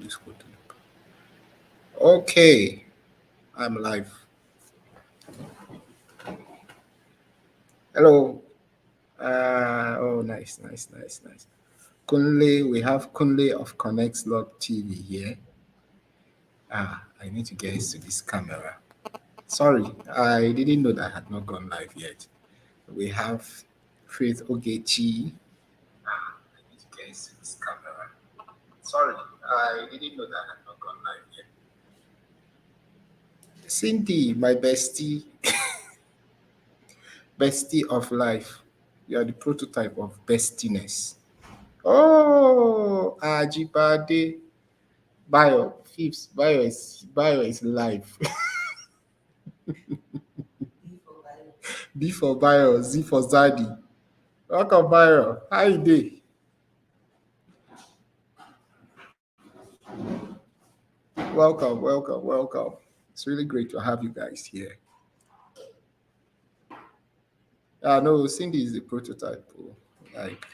Please go to the. Okay, I'm live. Hello. Oh, nice, nice, nice, nice. Kunle, we have Kunle of Connect Log TV here. I need to get used to this camera. Sorry, I didn't know that I had not gone live yet. We have Faith Ogechi. I need to get used to this camera. Sorry, I didn't know that I had not gone live yet. Cindy, my bestie, bestie of life. You are the prototype of bestiness. Oh, Ajibade. Bio is life. B for Bio, Z for Zadi. Welcome, Bio. How you doing? Welcome, welcome, welcome. It's really great to have you guys here. No, Cindy is the prototype. Oh. Like,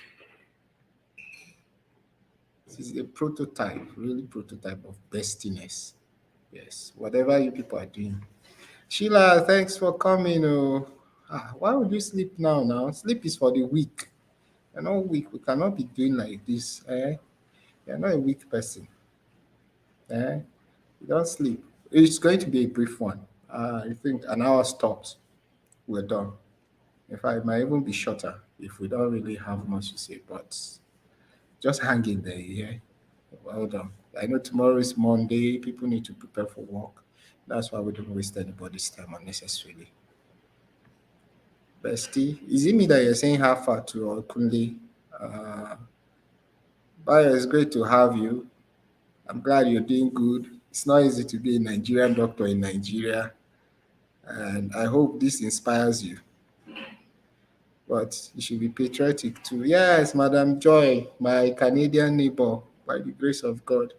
this is a prototype, really prototype of bestiness. Yes, whatever you people are doing. Sheila, thanks for coming. Oh. Why would you sleep now? Now, sleep is for the weak. You're not weak. We cannot be doing like this. You're not a weak person. Eh? You don't sleep. It's going to be a brief one. I think an hour stops. We're done. In fact, it might even be shorter if we don't really have much to say. But just hang in there. Yeah. Well done. I know tomorrow is Monday. People need to prepare for work. That's why we don't waste anybody's time unnecessarily. Bestie, is it me that you're saying how far to or Kunle? Uh, Bayo, it's great to have you. I'm glad you're doing good. It's not easy to be a Nigerian doctor in Nigeria, and I hope this inspires you. But you should be patriotic too. Yes, Madam Joy, my Canadian neighbor, by the grace of God,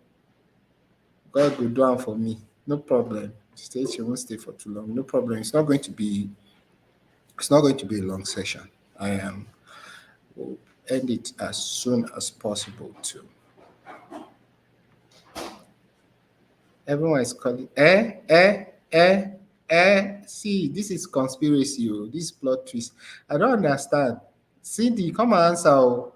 God will do it for me. No problem. She won't stay for too long. No problem. It's not going to be. It's not going to be a long session. I am. Will end it as soon as possible too. Everyone is calling. See, this is conspiracy. Oh, this plot twist. I don't understand. Cindy, come and answer. Oh,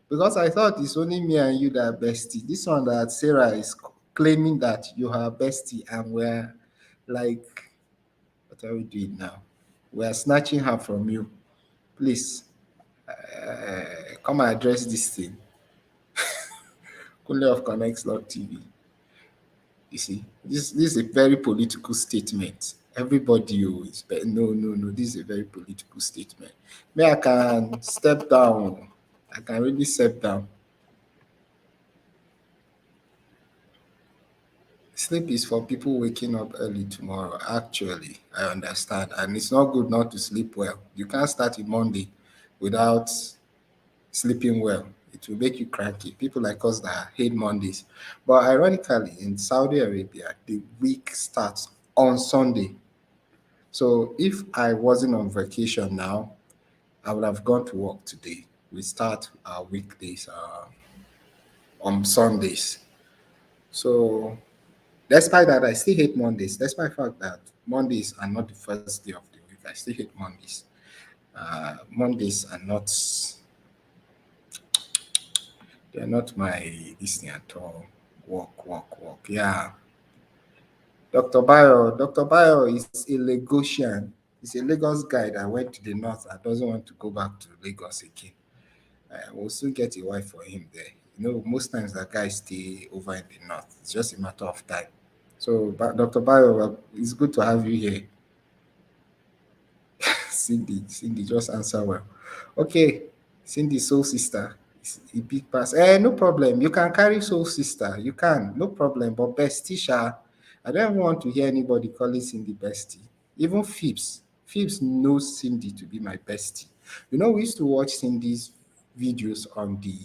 because I thought it's only me and you that are bestie. This one that Sarah is claiming that you are bestie, and we're like, what are we doing now? We are snatching her from you. Please, come and address this thing. Kunle of Connect Log TV. You see, this is a very political statement. Everybody is no. This is a very political statement. May I can step down. I can really step down. Sleep is for people waking up early tomorrow. Actually, I understand, and it's not good not to sleep well. You can't start a Monday without sleeping well. It will make you cranky. People like us that hate Mondays. But ironically, in Saudi Arabia, the week starts on Sunday. So if I wasn't on vacation now, I would have gone to work today. We start our weekdays on Sundays. So despite that, I still hate Mondays. Despite the fact that Mondays are not the first day of the week, I still hate Mondays. Mondays are not, they're not my this thing at all. Walk. Yeah. Dr. Bayo is a Lagosian. He's a Lagos guy that went to the north and doesn't want to go back to Lagos again. We'll soon get a wife for him there. You know, most times that guys stay over in the north. It's just a matter of time. So, Dr. Bayo, it's good to have you here. Cindy, just answer well. Okay, Cindy, soul sister, is a big pass. No problem. You can carry soul sister. You can, no problem. But bestie, Sha, I don't even want to hear anybody calling Cindy bestie. Even Phoebs knows Cindy to be my bestie. You know, we used to watch Cindy's videos on the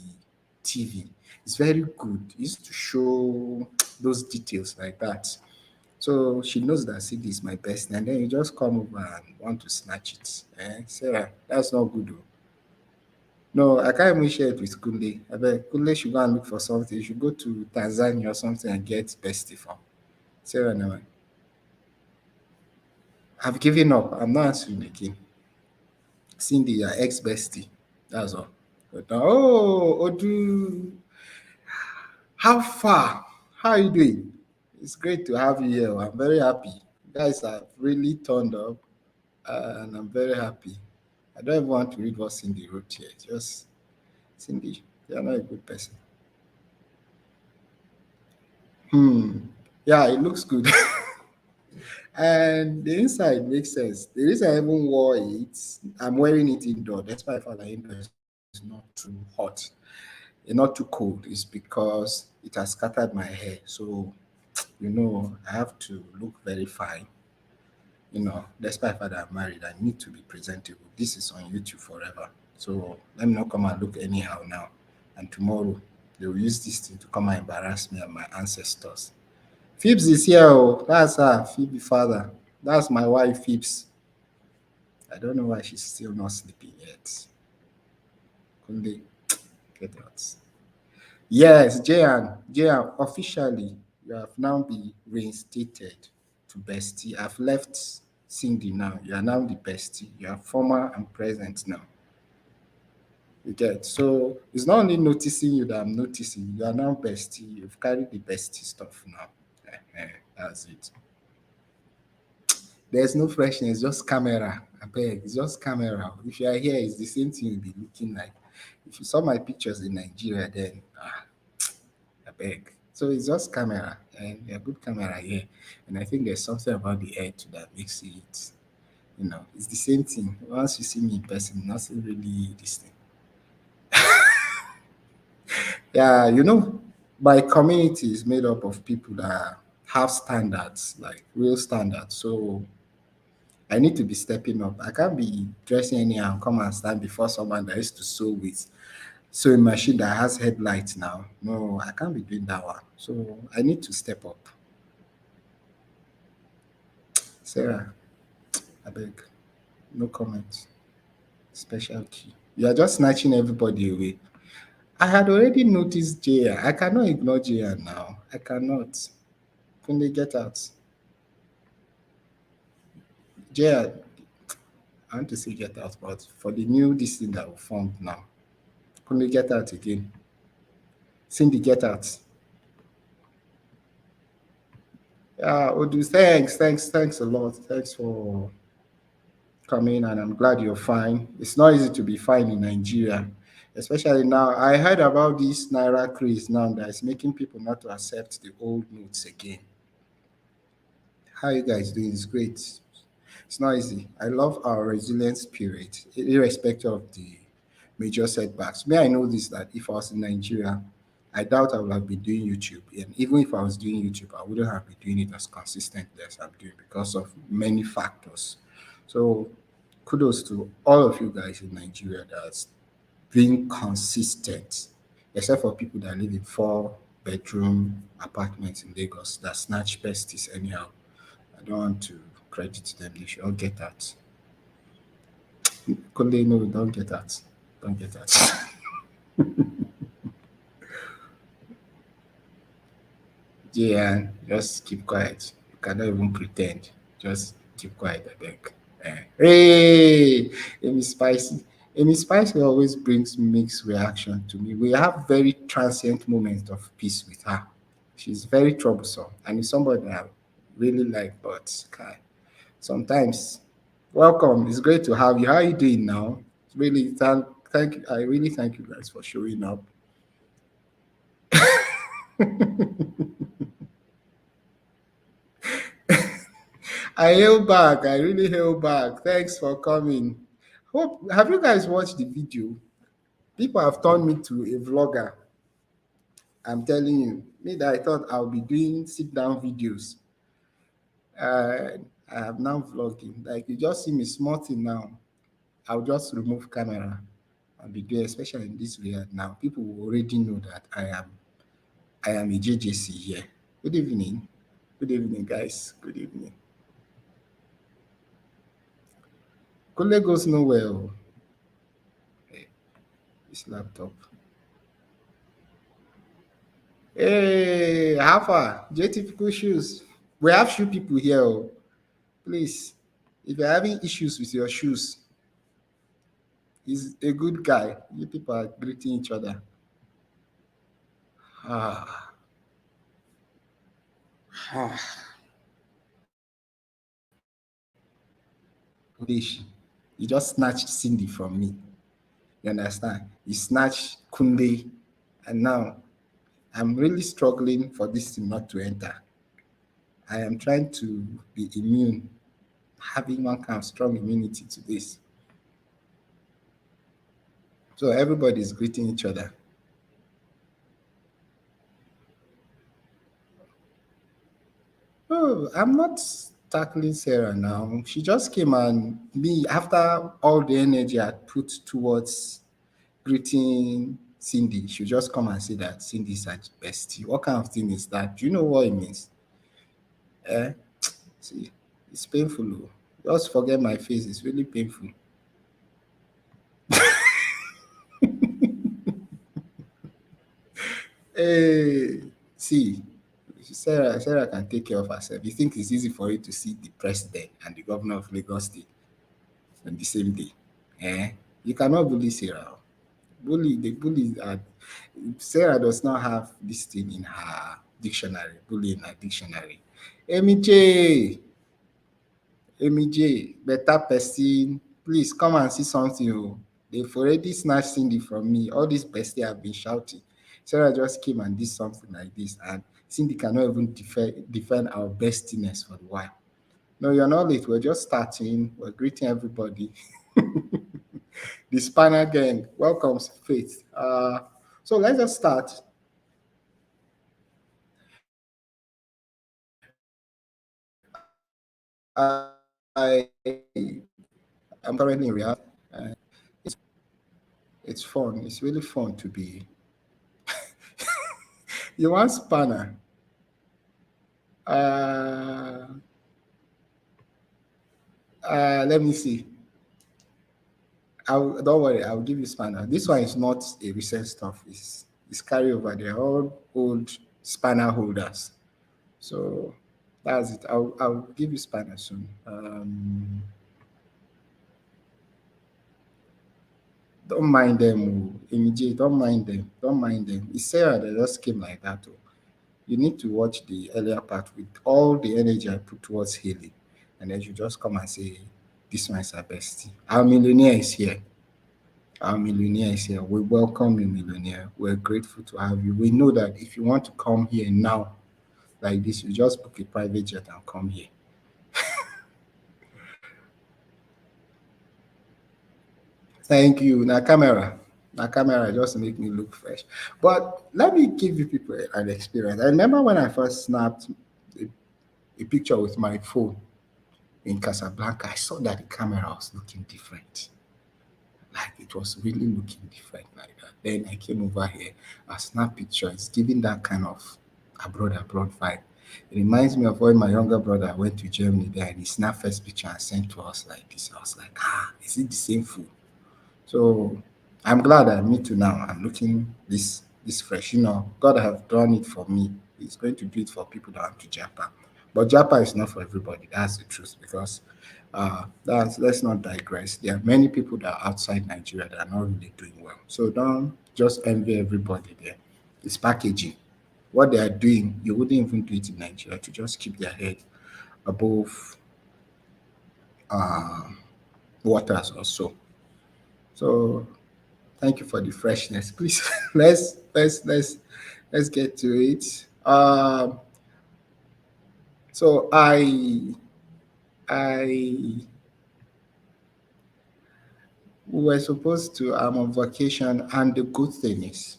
TV. It's very good. It used to show those details like that. So she knows that Cindy is my best, and then you just come over and want to snatch it. Sarah, that's not good. Though. No, I can't even share it with Kunle. I bet Kunle should go and look for something. You should go to Tanzania or something and get bestie from. Sarah, no. I've given up. I'm not answering again. Cindy, your ex bestie. That's all. But now, oh, Odu, how far? How are you doing? It's great to have you here. I'm very happy. You guys have really turned up, and I'm very happy. I don't even want to read what Cindy wrote here. Just Cindy, you're not a good person. Hmm. Yeah, it looks good. And the inside makes sense. The reason I even wore it, I'm wearing it indoor, despite the fact that indoor is not too hot, not too cold, is because it has scattered my hair. So, I have to look very fine. Despite the fact that I'm married, I need to be presentable. This is on YouTube forever. So let me not come and look anyhow now. And tomorrow, they will use this thing to come and embarrass me and my ancestors. Phoebs is here. Oh, that's her, Phoebe father. That's my wife, Phoebs. I don't know why she's still not sleeping yet. Kunde, get out. Yes, Jayan, officially, you have now been reinstated to bestie. I've left Cindy now. You are now the bestie. You are former and present now. You get, so it's not only noticing you that I'm noticing. You are now bestie. You've carried the bestie stuff now. That's it. There's no freshness, just camera. I beg, it's just camera. If you are here, it's the same thing you'll be looking like. If you saw my pictures in Nigeria, then I beg. So it's just camera, and a good camera here. And I think there's something about the air too that makes it, it's the same thing. Once you see me in person, nothing really this thing. Yeah, my community is made up of people that have standards, like real standards. So I need to be stepping up. I can't be dressing anyhow and come and stand before someone that used to sew with sewing machine that has headlights now. No, I can't be doing that one. So I need to step up. Sarah, I beg, no comment. Special key. You are just snatching everybody away. I had already noticed Jaya. I cannot ignore Jaya now. I cannot. Can they get out? Jaya, I want to say get out, but for the new this thing that we formed now, can they get out again? Cindy, get out. Yeah, Odu, thanks a lot. Thanks for coming, and I'm glad you're fine. It's not easy to be fine in Nigeria, especially now. I heard about this Naira craze now that is making people not to accept the old notes again. How you guys doing? It's great. It's not easy. I love our resilient spirit, irrespective of the major setbacks. May I know this that if I was in Nigeria, I doubt I would have been doing YouTube. And even if I was doing YouTube, I wouldn't have been doing it as consistently as I'm doing because of many factors. So kudos to all of you guys in Nigeria that's being consistent, except for people that live in four-bedroom apartments in Lagos that snatch besties anyhow. I don't want to credit them. They should all get that. Kunle, no, don't get that. Don't get that. Yeah, just keep quiet. You cannot even pretend. Just keep quiet, I beg. Hey, Amy Spicy. Amy Spicy always brings mixed reaction to me. We have very transient moments of peace with her. She's very troublesome and it's somebody I really like, but sometimes. Welcome. It's great to have you. How are you doing now? Really thank you. I really thank you guys for showing up. I hail back. I really hail back. Thanks for coming. Hope have you guys watched the video? People have turned me to a vlogger. I'm telling you. Me that I thought I'll be doing sit down videos. Uh, I am now vlogging. Like you just see me smarting now. I'll just remove camera and be doing, especially in this Riyadh now. People will already know that I am a JJC here. Good evening. Good evening, guys. Good evening. Kule goes nowhere. Oh. This laptop. Hey, how far? JT shoes. We have shoe people here. Oh. Please, if you're having issues with your shoes, he's a good guy. You people are greeting each other. Ah, ah. Udeshi. You just snatched Cindy from me. You understand? You snatched Kunde, and now I'm really struggling for this thing not to enter. I am trying to be immune, having one kind of strong immunity to this. So everybody is greeting each other. Oh, I'm not tackling Sarah now. She just came and me after all the energy I put towards greeting Cindy, she'll just come and say that Cindy's her bestie. What kind of thing is that? Do you know what it means? Eh? See, it's painful. Oh. Just forget my face. It's really painful. Hey, see, Sarah can take care of herself. You think it's easy for you to see the president and the governor of Lagos State on the same day? Eh? You cannot bully Sarah. The bully Sarah does not have this thing in her dictionary, bully in her dictionary. Amy J, Amy J, better person, please come and see something. Oh. They've already snatched Cindy from me. All this bestie have been shouting. Sarah just came and did something like this, and Cindy cannot even defend our bestiness for the while. No, you're not late. We're just starting. We're greeting everybody. The Spanner Gang. Welcome, Faith. So let's just start. I am currently in Riyadh. It's it's fun. It's really fun to be. You want Spanner? Uh, Let me see. Don't worry. I'll give you Spanner. This one is not a recent stuff. It's carryover. They're all old Spanner holders. So that's it. I'll give you Spanner soon. Don't mind them, oh. J, don't mind them. Don't mind them. It's Sarah that just came like that. Oh. You need to watch the earlier part with all the energy I put towards healing. And then you just come and say, this one is our bestie. Our millionaire is here. Our millionaire is here. We welcome you, millionaire. We're grateful to have you. We know that if you want to come here now, like this, you just book a private jet and come here. Thank you. Now, camera. Now, camera just make me look fresh. But let me give you people an experience. I remember when I first snapped a picture with my phone in Casablanca, I saw that the camera was looking different. Like it was really looking different like that. Then I came over here, I snapped pictures, giving that kind of abroad vibe. It reminds me of when my younger brother went to Germany there and he snapped first picture and sent to us like this. I was like, is it the same food? So I'm glad I meet you now. I'm looking this fresh. God have done it for me. He's going to do it for people that want to Japan. But Japan is not for everybody. That's the truth because that's let's not digress. There are many people that are outside Nigeria that are not really doing well. So don't just envy everybody there. It's packaging. What they are doing, you wouldn't even do it in Nigeria to just keep their head above uh, waters or so. So thank you for the freshness. Please let's get to it. So I we were supposed to I'm on vacation, and the good thing is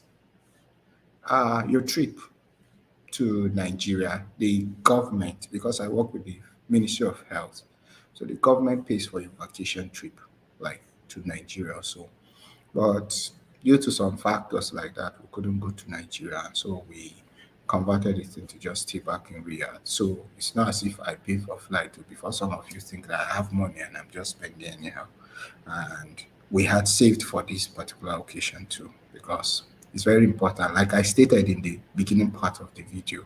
your trip to Nigeria, the government, because I work with the Ministry of Health, so the government pays for your vacation trip, like to Nigeria. So but due to some factors like that, we couldn't go to Nigeria. And so we converted it into just stay back in Riyadh. So it's not as if I pay for flight. Before some of you think that I have money and I'm just spending anyhow. And we had saved for this particular occasion too, because it's very important. Like I stated in the beginning part of the video,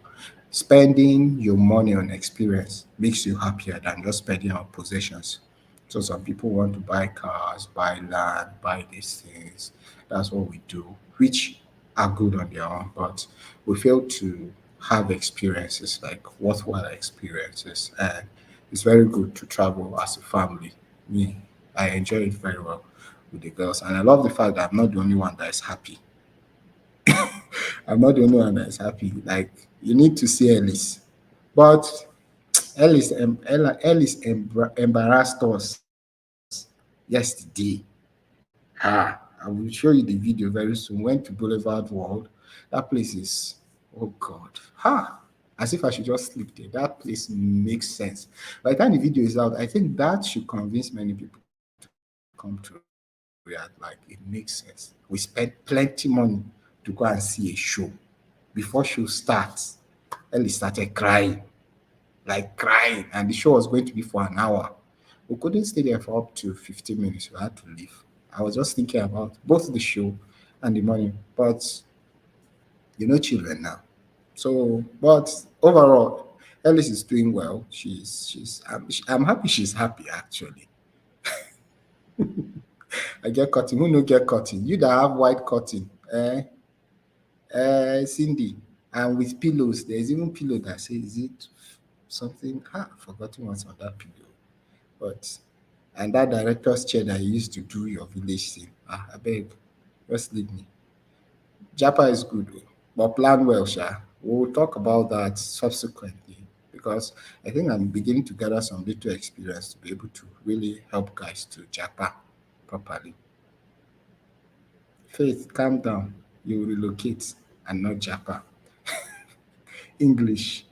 spending your money on experience makes you happier than just spending on possessions. So some people want to buy cars, buy land, buy these things. That's what we do, which are good on their own, but we fail to have experiences like worthwhile experiences. And it's very good to travel as a family. Me, I enjoy it very well with the girls, and I love the fact that I'm not the only one that is happy. I'm not the only one that is happy. Like you need to see Ellis, but embarrassed us yesterday. Ah, I will show you the video very soon. Went to Boulevard World. That place is, oh God, as if I should just sleep there. That place makes sense. By the time the video is out, I think that should convince many people to come to Riyadh. Like it makes sense. We spent plenty money to go and see a show. Before show starts, Ellie started crying, like crying, and the show was going to be for an hour. We couldn't stay there for up to 15 minutes. We had to leave. I was just thinking about both the show and the money, but children now. So, but overall, Alice is doing well. I'm happy she's happy actually. I get cotton. Who no get cotton? You that have white cotton, Cindy, and with pillows. There's even pillow that says, is it something? Forgotten what's on that pillow. But and that director's chair that you used to do your village thing. I beg, just leave me. Japa is good, oh, but plan well, Sha. We'll talk about that subsequently because I think I'm beginning to gather some little experience to be able to really help guys to Japa properly. Faith, calm down. You will relocate and not Japa. English.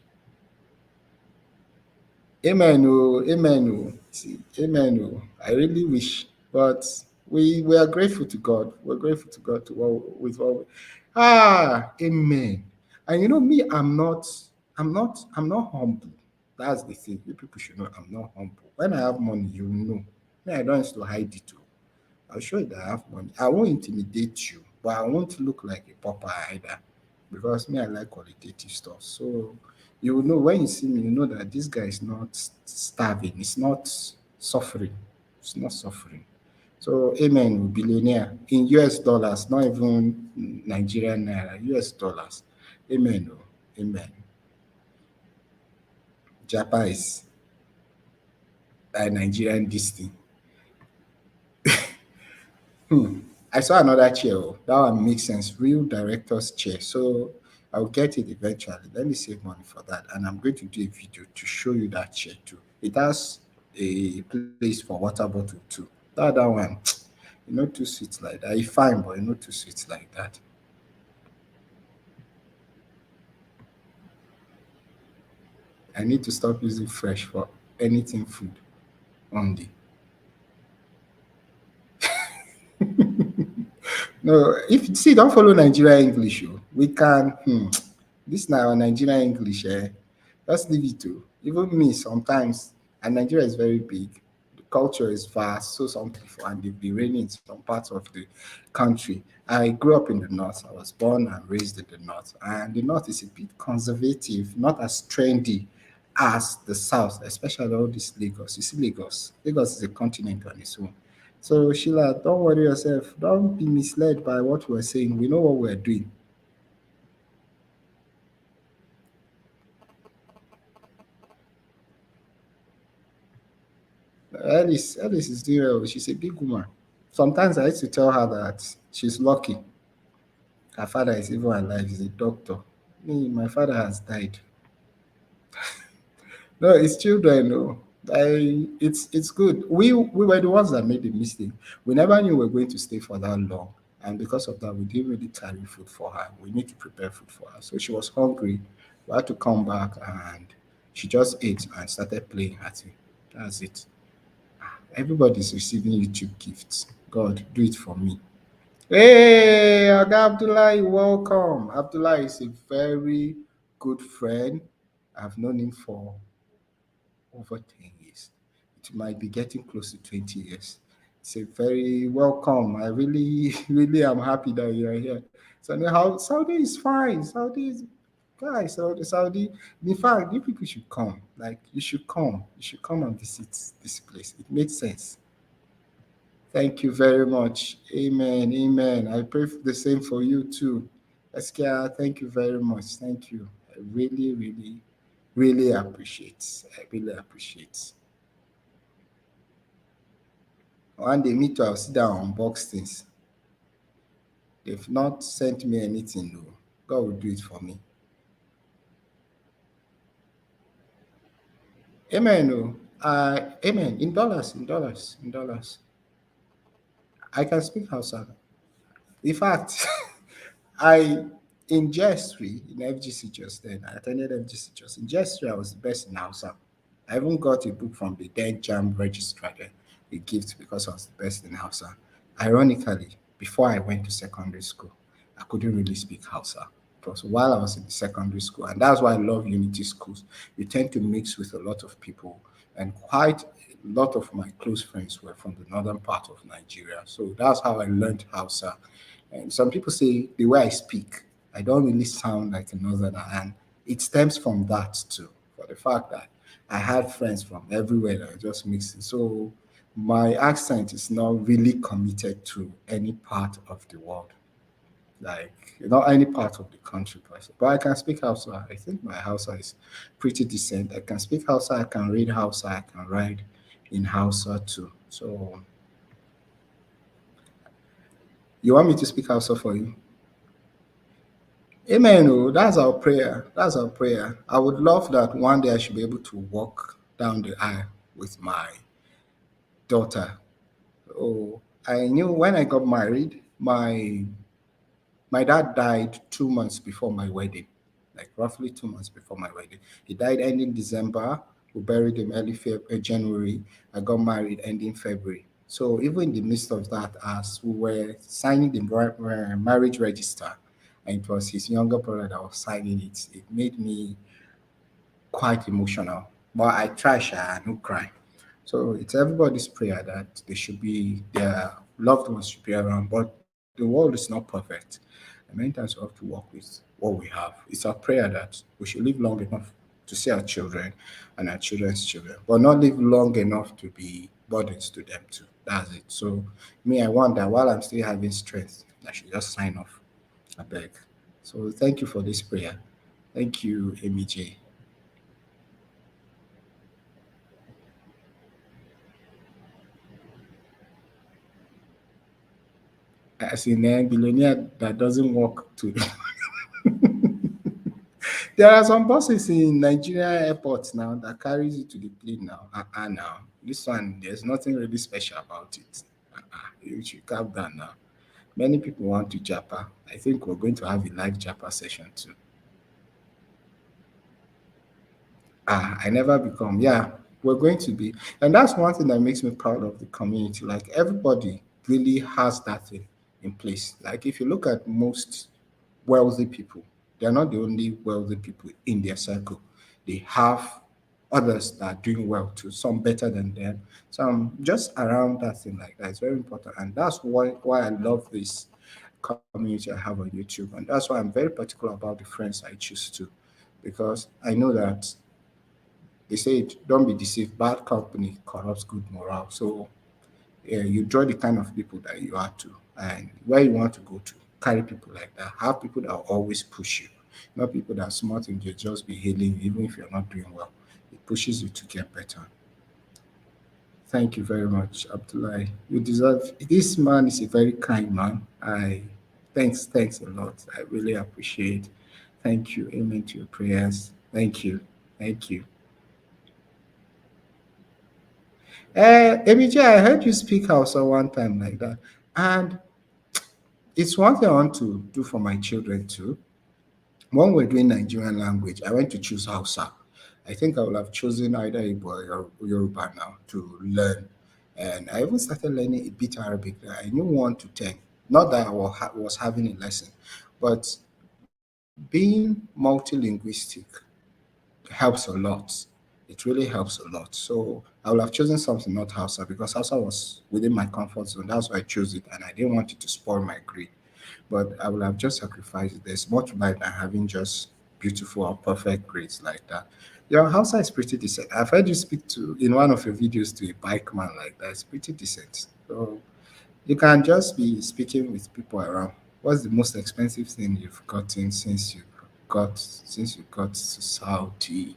Amen. Oh, amen. Oh. See, amen. Oh. I really wish, but we are grateful to God. We're grateful to God to with what. Amen. And me, I'm not humble. That's the thing. You people should know I'm not humble. When I have money, you know. Me, I don't used to hide it. Oh. I'll show you that I have money. I won't intimidate you, but I won't look like a pauper either. Because me, I like qualitative stuff. So you will know when you see me, you know that this guy is not starving, it's not suffering. It's not suffering. So amen, billionaire in US dollars, not even Nigerian naira, US dollars. Amen. Oh, amen. Japa is a Nigerian this thing. I saw another chair. Oh. That one makes sense. Real director's chair. So I'll get it eventually. Let me save money for that. And I'm going to do a video to show you that chair too. It has a place for water bottle too. That one, too sweet like that. It's fine, but too sweet like that. I need to stop using fresh for anything food only. No, if see, don't follow Nigeria English, oh. We can this now Nigerian English, eh? Just leave it to. Even me sometimes, and Nigeria is very big. The culture is vast, so some people and they've been raining in some parts of the country. I grew up in the north. I was born and raised in the north, and the north is a bit conservative, not as trendy as the south, especially all this Lagos. You see, Lagos. Lagos is a continent on its own. So Sheila, don't worry yourself. Don't be misled by what we're saying. We know what we're doing. Alice is doing well. She's a big woman. Sometimes I used to tell her that she's lucky. Her father is even alive. He's a doctor. Me, my father has died. No, it's children. No, it's good. We were the ones that made the mistake. We never knew we were going to stay for that long, and because of that, we didn't really carry food for her. We need to prepare food for her. So she was hungry. We had to come back, and she just ate and started playing at it. That's it. Everybody's receiving YouTube gifts. God, do it for me. Hey, Oga Abdullah, welcome. Abdullah is a very good friend. I've known him for over 10 years. It might be getting close to 20 years. It's a very welcome. I really, really am happy that you are here. So now how Saudi is fine. Saudi is guys, Saudi. In fact, you people should come. Like you should come. You should come and visit this place. It makes sense. Thank you very much. Amen. Amen. I pray for the same for you too. Eskia, thank you very much. Thank you. I really, really, really appreciate. I really appreciate. One day, me too, I'll sit down and unbox things. They've not sent me anything though. God will do it for me. Amen. Oh. Amen. In dollars, in dollars, in dollars. I can speak Hausa. In fact, I in J3 in FGC just then, I attended FGC just in J3, I was the best in Hausa. I even got a book from the then Jam registrar there, a gift because I was the best in Hausa. Ironically, before I went to secondary school, I couldn't really speak Hausa. It was while I was in the secondary school, and that's why I love unity schools. You tend to mix with a lot of people, and quite a lot of my close friends were from the northern part of Nigeria. So that's how I learned Hausa. And some people say the way I speak, I don't really sound like a northerner, and it stems from that too, for the fact that I had friends from everywhere that I just mixed. So my accent is not really committed to any part of the world, like not any part of the country, per se. But I can speak Hausa. I think my Hausa is pretty decent. I can speak Hausa. I can read Hausa. I can write in Hausa too. So you want me to speak Hausa for you? Amen. Oh, that's our prayer. That's our prayer. I would love that one day I should be able to walk down the aisle with my daughter. Oh, I knew when I got married, my dad died 2 months before my wedding, like roughly 2 months before my wedding. He died ending December. We buried him early January. I got married ending February. So even in the midst of that, as we were signing the marriage register, and it was his younger brother that was signing it, it made me quite emotional. But I try, sha, I no cry. So it's everybody's prayer that they should be their loved ones should be around. But the world is not perfect. And many times we have to work with what we have. It's our prayer that we should live long enough to see our children and our children's children, but not live long enough to be burdens to them too. That's it. So me, I want that while I'm still having strength, I should just sign off. I beg. So thank you for this prayer. Thank you, Amy J. As in a billionaire that doesn't work to. There are some buses in Nigeria airports now that carries you to the plane now. Now. This one, there's nothing really special about it. You should calm down now. Many people want to Japa. I think we're going to have a live Japa session too. I never become. Yeah, we're going to be. And that's one thing that makes me proud of the community. Like everybody really has that thing in place. Like if you look at most wealthy people, they're not the only wealthy people in their circle. They have others that are doing well too, some better than them. So I'm just around that thing like that. It's very important. And that's why I love this community I have on YouTube. And that's why I'm very particular about the friends I choose to. Because I know that they say it, don't be deceived. Bad company corrupts good morale. So you draw the kind of people that you are to, and where you want to go to. Carry people like that. Have people that will always push you, not people that are smart and they just be hailing you, even if you're not doing well. It pushes you to get better. Thank you very much, Abdullah. You deserve. This man is a very kind man. Thanks a lot. I really appreciate. Thank you. Amen to your prayers. Thank you. Thank you. MJ, I heard you speak Hausa one time like that. And it's one thing I want to do for my children too. When we're doing Nigerian language, I went to choose Hausa. I think I would have chosen either Igbo or Yoruba now to learn. And I even started learning a bit Arabic. I knew 1 to 10. Not that I was having a lesson, but being multilinguistic helps a lot. It really helps a lot. So I would have chosen something not Hausa because Hausa was within my comfort zone. That's why I chose it, and I didn't want it to spoil my grade. But I would have just sacrificed it. There's more to life than having just beautiful or perfect grades like that. Your Hausa is pretty decent. I've heard you speak to in one of your videos to a bike man like that. It's pretty decent. So you can just be speaking with people around. What's the most expensive thing you've gotten since you got to Saudi?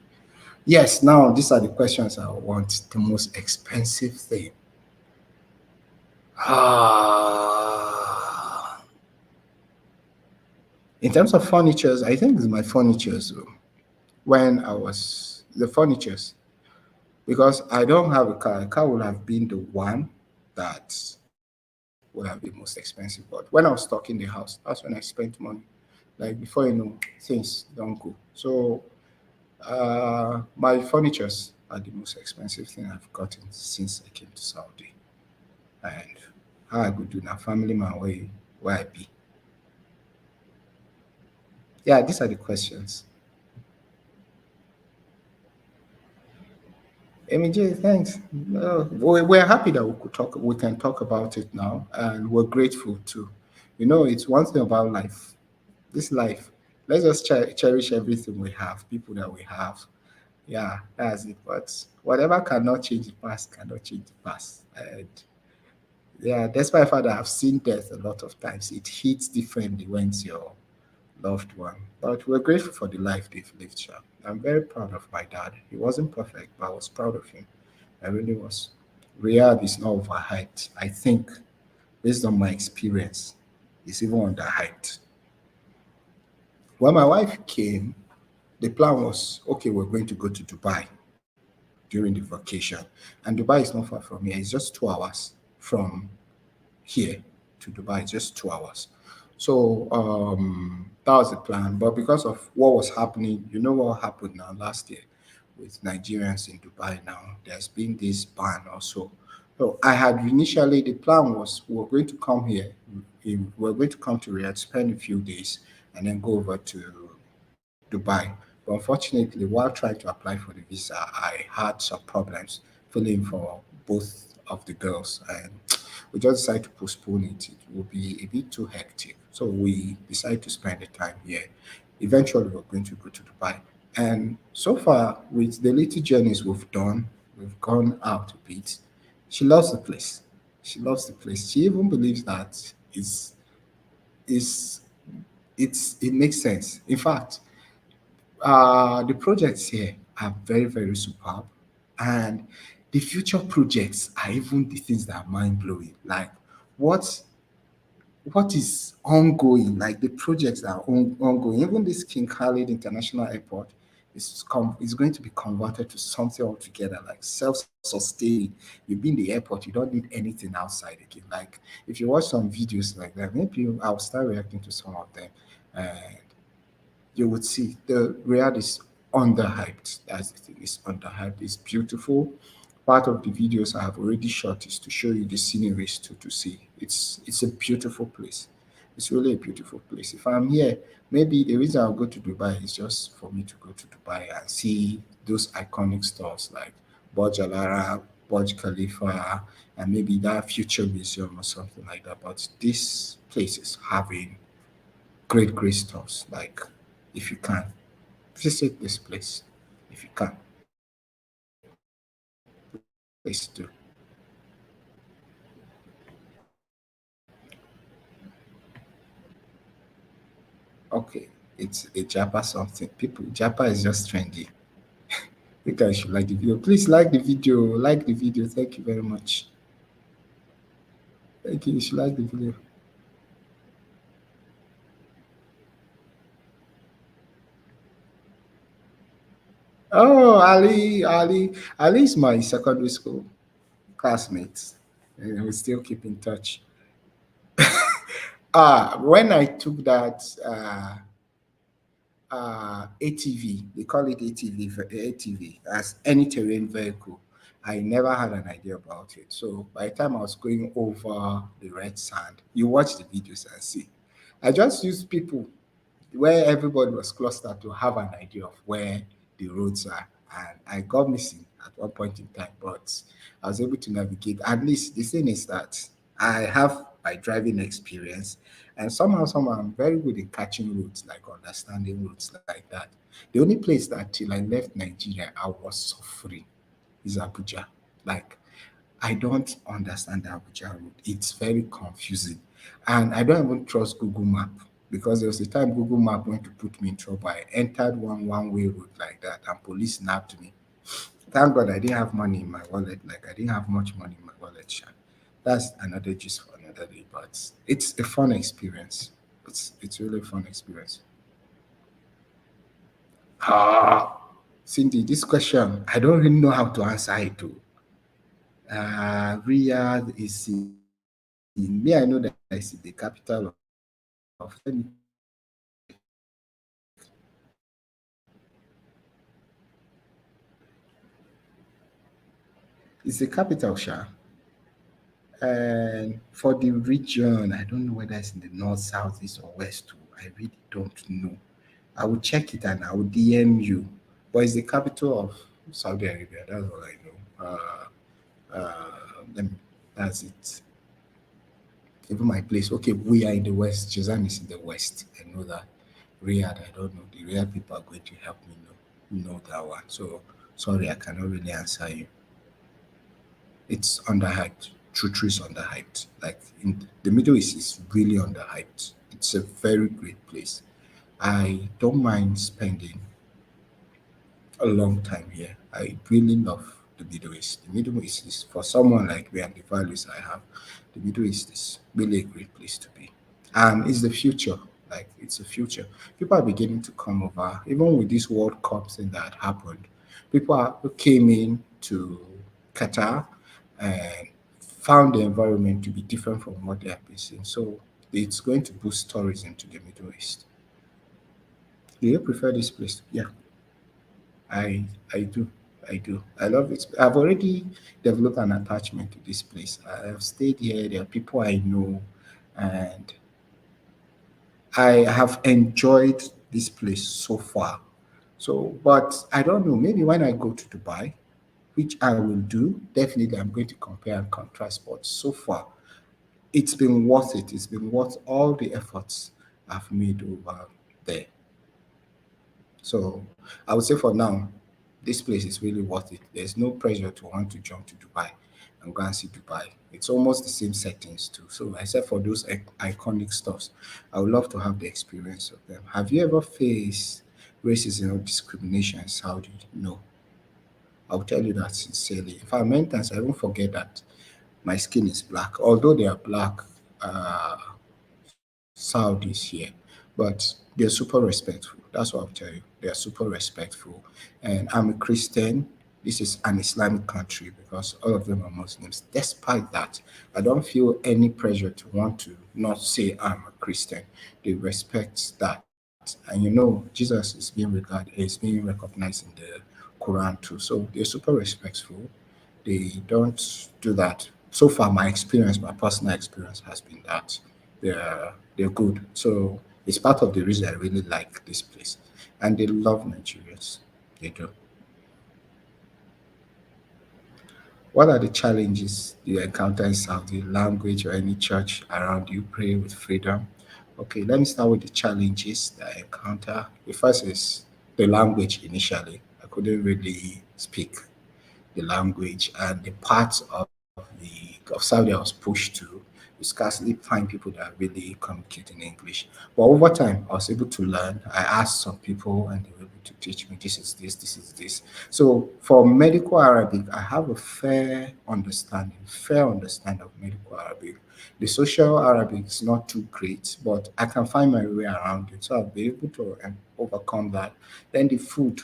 Yes, now these are the questions I want. The most expensive thing. Ah, in terms of furnitures, I think it's my furnitures. When I was the furnitures, because I don't have a car. A car would have been the one that would have been most expensive. But when I was stuck in the house, that's when I spent money. Like before you know, things don't go. So my furnitures are the most expensive thing I've gotten since I came to Saudi. And how I could do now, family man where I be. Yeah, these are the questions. J, thanks. We're happy that we can talk about it now, and we're grateful too. You know, it's one thing about life. This life, let's just cherish everything we have, people that we have. Yeah, that's it. But whatever cannot change the past cannot change the past. And yeah, despite the fact that I've seen death a lot of times, it hits differently when it's your loved one. But we're grateful for the life they've lived, Sha. I'm very proud of my dad. He wasn't perfect, but I was proud of him. I really was. Riyadh is not overhyped. I think, based on my experience, it's even underhyped. When my wife came, the plan was okay, we're going to go to Dubai during the vacation. And Dubai is not far from here, it's just 2 hours from here to Dubai, just 2 hours. So that was the plan. But because of what was happening, you know what happened now last year with Nigerians in Dubai now, there's been this ban also. So I had initially the plan was we were going to come here, we were going to come to Riyadh, spend a few days, and then go over to Dubai. But unfortunately, while trying to apply for the visa, I had some problems filling for both of the girls, and we just decided to postpone it. It will be a bit too hectic. So we decided to spend the time here. Eventually, we're going to go to Dubai. And so far, with the little journeys we've done, we've gone out a bit. She loves the place. She loves the place. She even believes that it's, it makes sense. In fact, the projects here are very, very superb. And the future projects are even the things that are mind blowing. Like what what is ongoing, like the projects that are ongoing. Even this King Khalid International Airport is going to be converted to something altogether like self-sustaining. You be in the airport, you don't need anything outside again. Like if you watch some videos like that, maybe I'll start reacting to some of them. And you would see the Riyadh is underhyped. That's the thing, it's underhyped. It's beautiful. Part of the videos I have already shot is to show you the sceneries to see. It's a beautiful place. It's really a beautiful place. If I'm here, maybe the reason I'll go to Dubai is just for me to go to Dubai and see those iconic stores like Burj Al Arab, Burj Khalifa, and maybe that future museum or something like that. But this place is having great, great stores. Like if you can visit this place, if you can, please do. Okay, it's a Japa something. People, Japa is just trendy. You guys should like the video. Please like the video. Like the video. Thank you very much. Thank you. You should like the video. Oh, Ali is my secondary school classmate. And we still keep in touch. When I took that ATV, they call it ATV, ATV as any terrain vehicle. I never had an idea about it. So by the time I was going over the red sand, you watch the videos and see. I just used people where everybody was clustered to have an idea of where the roads are. and I got missing at one point in time, but I was able to navigate. At least the thing is that I have my driving experience, and somehow I'm very good in catching routes, like understanding routes like that. The only place that till I left Nigeria I was suffering is Abuja. Like, I don't understand the Abuja route. It's very confusing. And I don't even trust Google Map, because there was a time Google Map went to put me in trouble. I entered one-way route like that and police snapped me. Thank God I didn't have money in my wallet. Like, I didn't have much money in my wallet. Sha. That's another gist for another day. But it's a fun experience. It's really a fun experience. Ah, Cindy, this question, I don't really know how to answer it too. Riyadh is in me. I know that it's the capital of. Let me check. It's the capital, Sha. And for the region, I don't know whether it's in the north, south, east, or west. Too. I really don't know. I will check it and I will DM you. But it's the capital of Saudi Arabia. That's all I know. Let me, that's it. Even my place. Okay, we are in the west. Jazan is in the west. I know that. Riyadh, I don't know. The Riyadh people are going to help me know that one. So sorry, I cannot really answer you. It's underhyped. True is underhyped. Like, in the Middle East is really underhyped. It's a very great place. I don't mind spending a long time here. I really love the Middle East. The Middle East is, for someone like me and the values I have, the Middle East is really a great place to be. And it's the future. Like, it's the future. People are beginning to come over, even with this World Cup thing that happened. People who came in to Qatar and found the environment to be different from what they have been seeing. So it's going to boost tourism to the Middle East. Do you prefer this place? Yeah. I I do. I do. I love it. I've already developed an attachment to this place. I have stayed here. There are people I know, and I have enjoyed this place so far. So, but I don't know. Maybe when I go to Dubai, which I will do, definitely I'm going to compare and contrast. But so far, it's been worth it. It's been worth all the efforts I've made over there. So I would say for now, this place is really worth it. There's no pressure to want to jump to Dubai and go and see Dubai. It's almost the same settings too. So except for those iconic stuffs, I would love to have the experience of them. Have you ever faced racism or discrimination in Saudi? No. I'll tell you that sincerely. In fact, many times I won't forget that my skin is black. Although they are black, uh, Saudis here, but they're super respectful. That's what I'll tell you. They are super respectful. And I'm a Christian. This is an Islamic country because all of them are Muslims. Despite that, I don't feel any pressure to want to not say I'm a Christian. They respect that. And Jesus is being regarded, is being recognized in the Quran too. So they're super respectful. They don't do that. So far, my experience, my personal experience has been that they're good. So it's part of the reason I really like this place, and they love Nigerians. They do. What are the challenges you encounter in Saudi? Language or any church around you? Pray with freedom. Okay, let me start with the challenges that I encounter. The first is the language initially. I couldn't really speak the language, and the parts of Saudi I was pushed to, you scarcely find people that really communicate in English. But over time, I was able to learn. I asked some people, and they were able to teach me this is this. So for medical Arabic, I have a fair understanding of medical Arabic. The social Arabic is not too great, but I can find my way around it. So I'll be able to overcome that. Then the food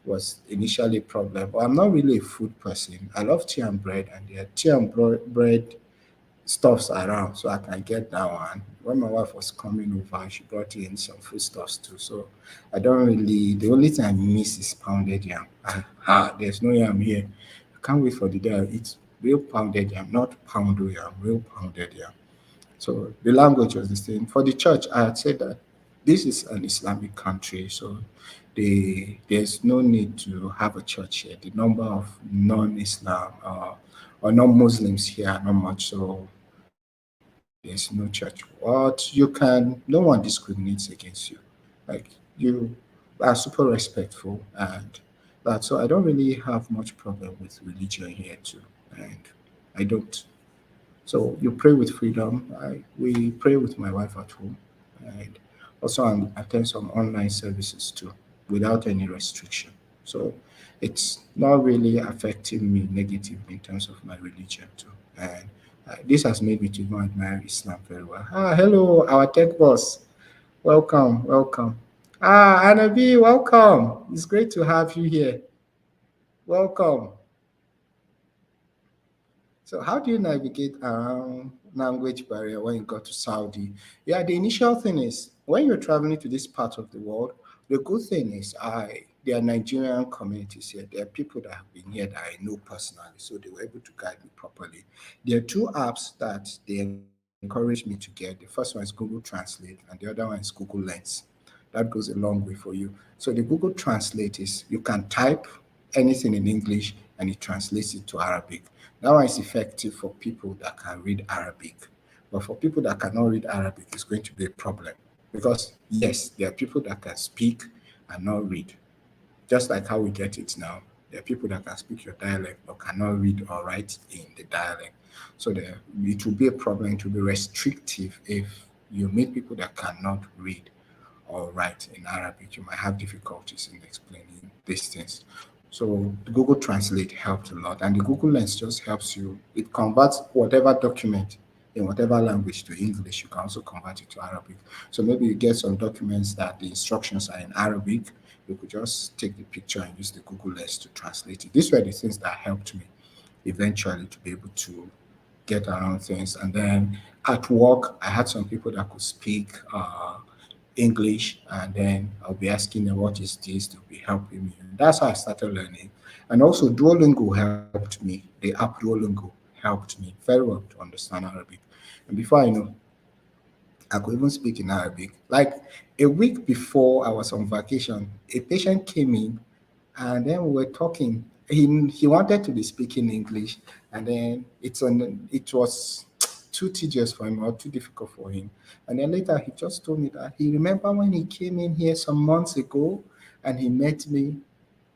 was initially a problem. But I'm not really a food person. I love tea and bread, and there are tea and bread stuffs around, so I can get that one. When my wife was coming over, she brought in some food stuffs too. So I don't really. The only thing I miss is pounded yam. There's no yam here. I can't wait for the day I eat real pounded yam, not poundo yam, real pounded yam. So the language was the same. For the church, I had said that. this is an Islamic country, so there's no need to have a church here. The number of non-Islam or non-Muslims here are not much, so there's no church. But you can, no one discriminates against you. Like you are super respectful and that. So I don't really have much problem with religion here too, and I don't. So you pray with freedom. We pray with my wife at home, and also attend some online services too, without any restriction. So it's not really affecting me negatively in terms of my religion too. And this has made me to even admire Islam very well. Hello, our tech boss. Welcome, welcome. Anabi, welcome. It's great to have you here. Welcome. So how do you navigate around language barrier when you go to Saudi? Yeah, the initial thing is when you're traveling to this part of the world, the good thing is there are Nigerian communities here. There are people that have been here that I know personally, so they were able to guide me properly. There are two apps that they encouraged me to get. The first one is Google Translate, and the other one is Google Lens. That goes a long way for you. So the Google Translate is you can type anything in English and it translates it to Arabic. That one is effective for people that can read Arabic. But for people that cannot read Arabic, it's going to be a problem. Because, yes, there are people that can speak and not read. Just like how we get it now. There are people that can speak your dialect but cannot read or write in the dialect. So it will be a problem, it will be restrictive if you meet people that cannot read or write in Arabic. You might have difficulties in explaining these things. So the Google Translate helped a lot, and the Google Lens just helps you. It converts whatever document in whatever language to English. You can also convert it to Arabic. So maybe you get some documents that the instructions are in Arabic. You could just take the picture and use the Google Lens to translate it. These were the things that helped me eventually to be able to get around things. And then at work, I had some people that could speak English, and then I'll be asking them, what is this? They'll be helping me. And that's how I started learning. And also, Duolingo helped me. The app Duolingo helped me very well to understand Arabic. And before I know, I could even speak in Arabic. Like a week before I was on vacation, a patient came in and then we were talking. He wanted to be speaking English, and then it was too tedious for him or too difficult for him. And then later he just told me that he remember when he came in here some months ago and he met me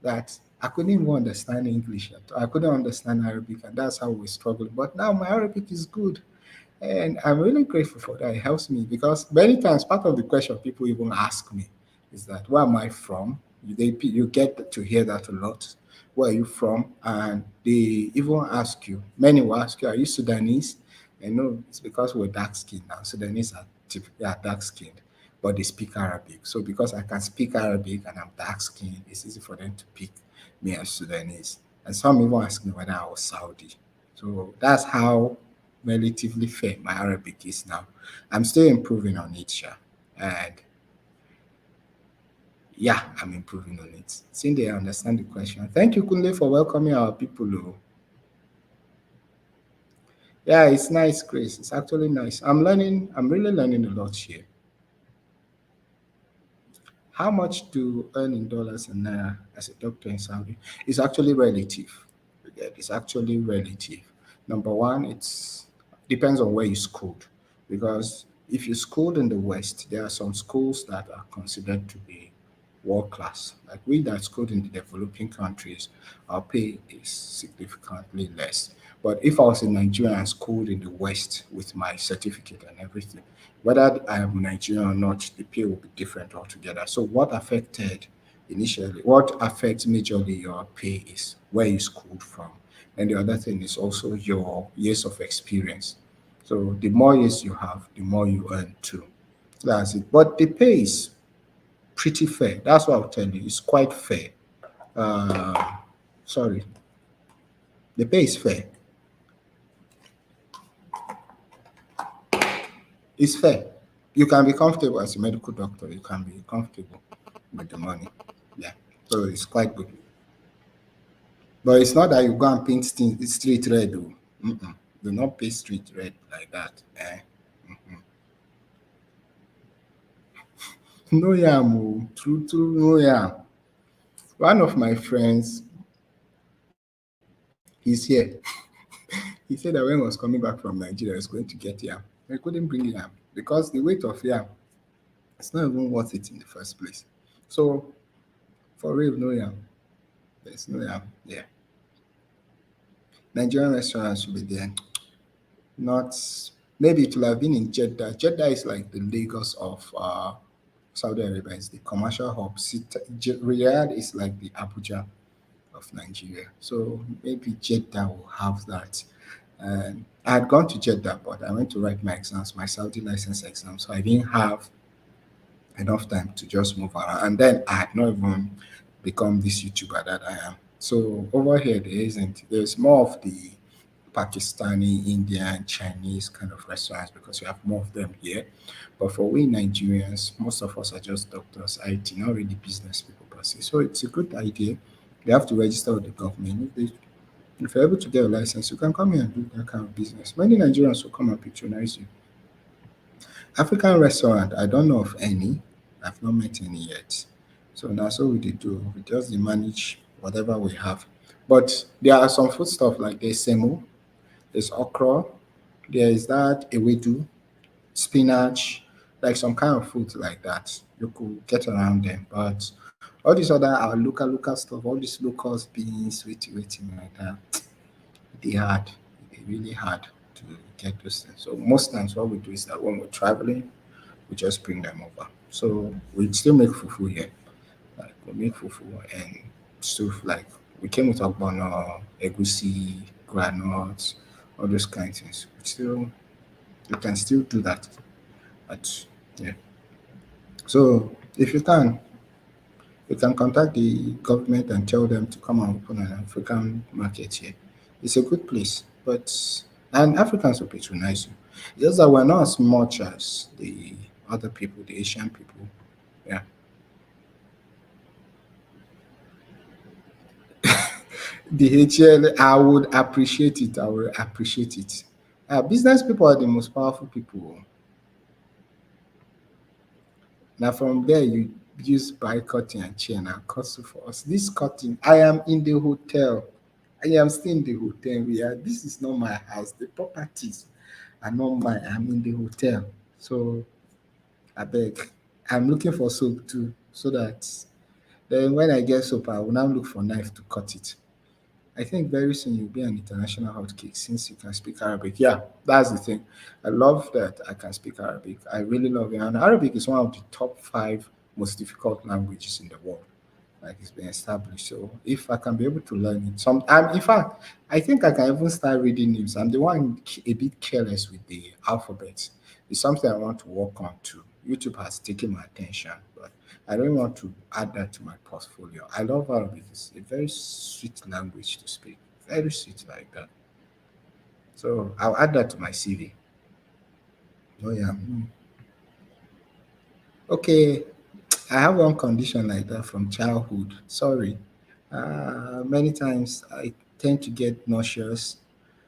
that I couldn't even understand English. I couldn't understand Arabic, and that's how we struggled. But now my Arabic is good. And I'm really grateful for that. It helps me because many times part of the question people even ask me is that where am I from? You get to hear that a lot. Where are you from? And they even ask you, many will ask you, are you Sudanese? And no, it's because we're dark skinned now. Sudanese are typically are dark skinned, but they speak Arabic. So because I can speak Arabic and I'm dark skinned, it's easy for them to pick me as Sudanese. And some even ask me whether I was Saudi. So that's how relatively fair my Arabic is now. I'm still improving on it, Sha. And yeah, I'm improving on it. Cindy, I understand the question. Thank you, Kunle, for welcoming our people. Oh. Yeah, it's nice, Chris. It's actually nice. I'm really learning a lot here. How much to earn in dollars and naira as a doctor in Saudi? It's actually relative. Yeah, it's actually relative. Number one, it's depends on where you schooled, because if you schooled in the West, there are some schools that are considered to be world class. Like we that schooled in the developing countries, our pay is significantly less. But if I was in Nigeria and schooled in the West with my certificate and everything, whether I am Nigerian or not, the pay will be different altogether. So what affects majorly your pay is where you schooled from. And the other thing is also your years of experience. So the more years you have, the more you earn too. That's it. But the pay is pretty fair. That's what I'll tell you. It's quite fair. Uh, sorry, the pay is fair. It's fair. You can be comfortable as a medical doctor. You can be comfortable with the money. Yeah. So it's quite good. But it's not that you go and paint street red. Oh. Mm-mm. Do not paint street red like that. Eh? No yam, oh, true, true, no yam. One of my friends, he's here. He said that when he was coming back from Nigeria, he was going to get yam. He couldn't bring yam because the weight of yam, it's not even worth it in the first place. So, for real, no yam. There's no yam. Yeah. Nigerian restaurants should be there. Not, maybe it will have been in Jeddah. Jeddah is like the Lagos of Saudi Arabia. It's the commercial hub. Riyadh is like the Abuja of Nigeria. So maybe Jeddah will have that. And I had gone to Jeddah, but I went to write my exams, my Saudi license exam. So I didn't have enough time to just move around. And then I had not even become this YouTuber that I am. So over here, there isn't. There's more of the Pakistani, Indian, Chinese kind of restaurants because we have more of them here. But for we Nigerians, most of us are just doctors, IT, not really business people per se. So it's a good idea. You have to register with the government. If you're able to get a license, you can come here and do that kind of business. Many Nigerians will come and patronize you. African restaurant, I don't know of any. I've not met any yet. So that's what we dey do. We just dey manage whatever we have. But there are some food stuff like there's semo, there's okra, there is that ewedu, spinach, like some kind of food like that. You could get around them. But all these other our local stuff, all these locals beans, waiting like that, they hard. They really hard to get those things. So most times what we do is that when we're traveling, we just bring them over. So we still make fufu here. Like we make fufu and stuff like we came with ogbono, egusi, granules, all those kind of things. We still you can still do that. But yeah. So if you can contact the government and tell them to come and open an African market here. It's a good place, but and Africans will patronize you. It's just that we're not as much as the other people, the Asian people. Yeah. The HL, I would appreciate it. I would appreciate it. Business people are the most powerful people. Now from there you use buy cutting and chain and cut for us. This cutting, I am in the hotel. I am still in the hotel. This is not my house. The properties are not mine. I'm in the hotel. So I beg. I'm looking for soap too, so that then when I get soap, I will now look for knife to cut it. I think very soon you'll be an international hotcake since you can speak Arabic. Yeah, that's the thing. I love that I can speak Arabic. I really love it. And Arabic is one of the top five most difficult languages in the world. Like it's been established. So if I can be able to learn it, in fact, I think I can even start reading names. I'm the one a bit careless with the alphabet. It's something I want to work on too. YouTube has taken my attention, but I don't want to add that to my portfolio. I love Arabic. It's a very sweet language to speak. Very sweet like that. So I'll add that to my CV. Oh yeah. Okay. I have one condition like that from childhood. Sorry. Many times I tend to get nauseous,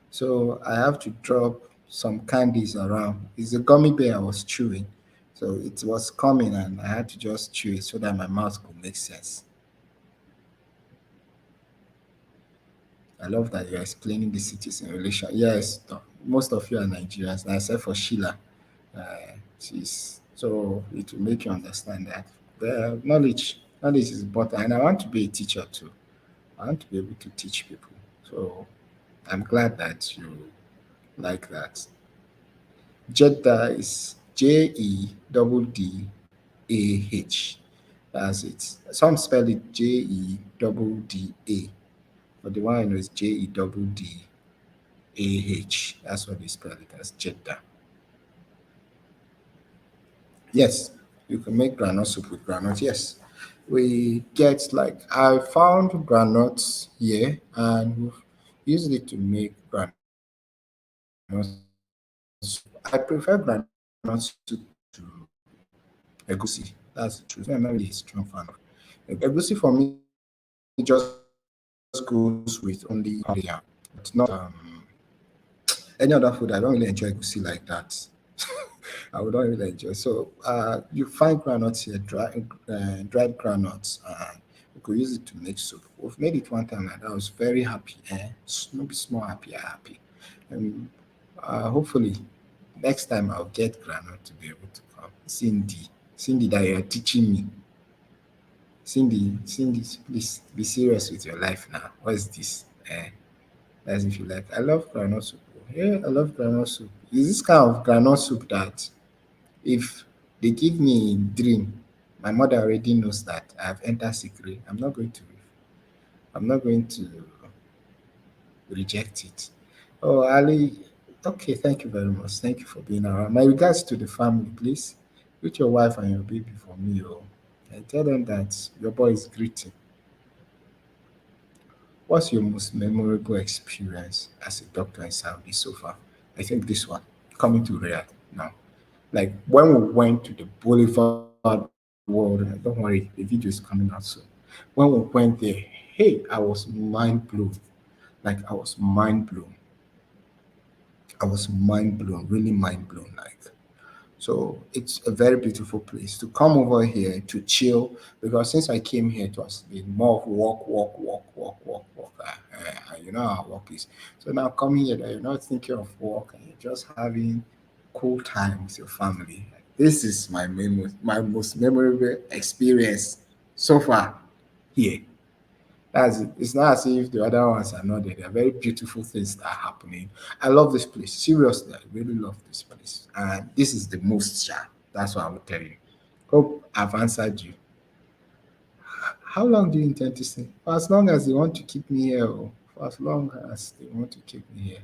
so I have to drop some candies around. It's a gummy bear I was chewing, so it was coming and I had to just chew it so that my mouth could make sense. I love that you're explaining the cities in relation. Yes, most of you are Nigerians, except for Sheila. She's so it will make you understand that the knowledge is important, and I want to be a teacher too. I want to be able to teach people. So I'm glad that you like that. Jeddah is Jeddah. That's it. Some spell it Jedda, but the one I know is Jeddah. That's what they spell it as Jeddah. Yes, you can make granite soup with granite. Yes, we get like I found granules here and we've used it to make granite soup. I prefer granite soup to egusi. That's the truth. I'm not really a strong fan of egusi. For me, just goes with only pounded yam, but not any other food. I don't really enjoy egusi like that. I would not really enjoy. So you find groundnuts here, dried groundnuts, and we could use it to make soup. We've made it one time and I was very happy. Maybe small happy, happy. And hopefully next time I'll get groundnut to be able to come. Cindy, that you're teaching me. Cindy, please be serious with your life now. What's this? As if you like. I love groundnut soup. Yeah, I love groundnut soup. Is this kind of groundnut soup that if they give me a dream, my mother already knows that I've entered secret. I'm not going to reject it. Oh, Ali, okay, thank you very much. Thank you for being around. My regards to the family, please. With your wife and your baby for me, oh. And tell them that your boy is greeting. What's your most memorable experience as a doctor in Saudi so far? I think this one, coming to Riyadh now. Like when we went to the Boulevard World, don't worry, the video is coming out soon. When we went there, hey, I was mind blown. Like I was mind blown. I was mind blown, really mind blown. Like so it's a very beautiful place to come over here to chill because since I came here, it was been more of walk, walk, walk, walk, walk, walk. You know how work is. So now coming here, that you're not thinking of work and you're just having cool time with your family. This is my most memorable experience so far here. That's it. It's not as if the other ones are not there. There are very beautiful things that are happening. I love this place. Seriously, I really love this place. And this is the most sharp. That's what I will tell you. Hope I've answered you. How long do you intend to stay? For as long as they want to keep me here, oh, for as long as they want to keep me here.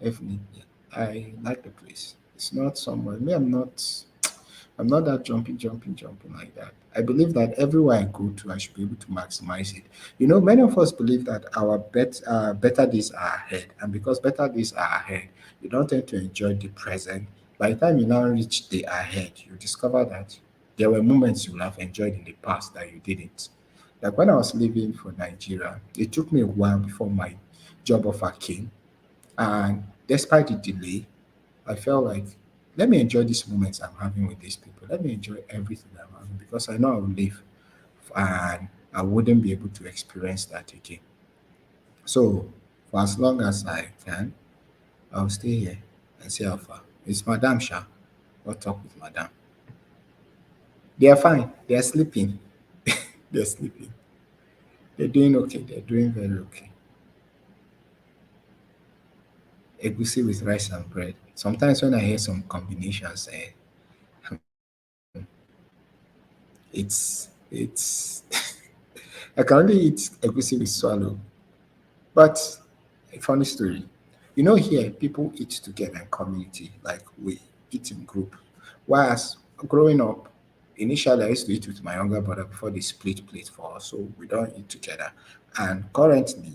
Definitely. I like the place. It's not somewhere. Me, I'm not that jumping like that. I believe that everywhere I go to, I should be able to maximize it. You know, many of us believe that our better days are ahead, and because better days are ahead, you don't tend to enjoy the present. By the time you now reach the ahead, you discover that there were moments you would have enjoyed in the past that you didn't. Like when I was leaving for Nigeria, it took me a while before my job offer came, and despite the delay, I felt like, let me enjoy these moments I'm having with these people. Let me enjoy everything I'm having because I know I'll live and I wouldn't be able to experience that again. So, for as long as I can, I'll stay here and see how far. It's Madame Sha. I'll talk with Madame. They are fine. They are sleeping. They're sleeping. They're doing okay. They're doing very okay. Egusi with rice and bread. Sometimes when I hear some combinations, it's I can only eat egusi with swallow. But a funny story. You know, here people eat together in community, like we eat in group. Whereas growing up, initially I used to eat with my younger brother before they split plate for us, so we don't eat together. And currently,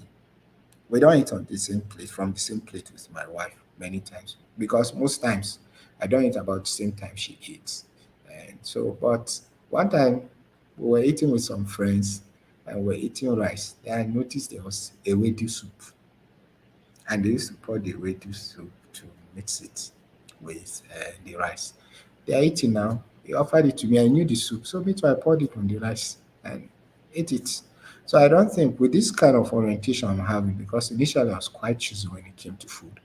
we don't eat on the same plate from the same plate with my wife many times because most times I don't eat about the same time she eats. And so, but one time we were eating with some friends and we were eating rice. Then I noticed there was a wedu soup, and they used to pour the wedu soup to mix it with the rice. They are eating now. He offered it to me. I knew the soup, so me too. I poured it on the rice and ate it. So I don't think with this kind of orientation I'm having, because initially I was quite choosy when it came to food,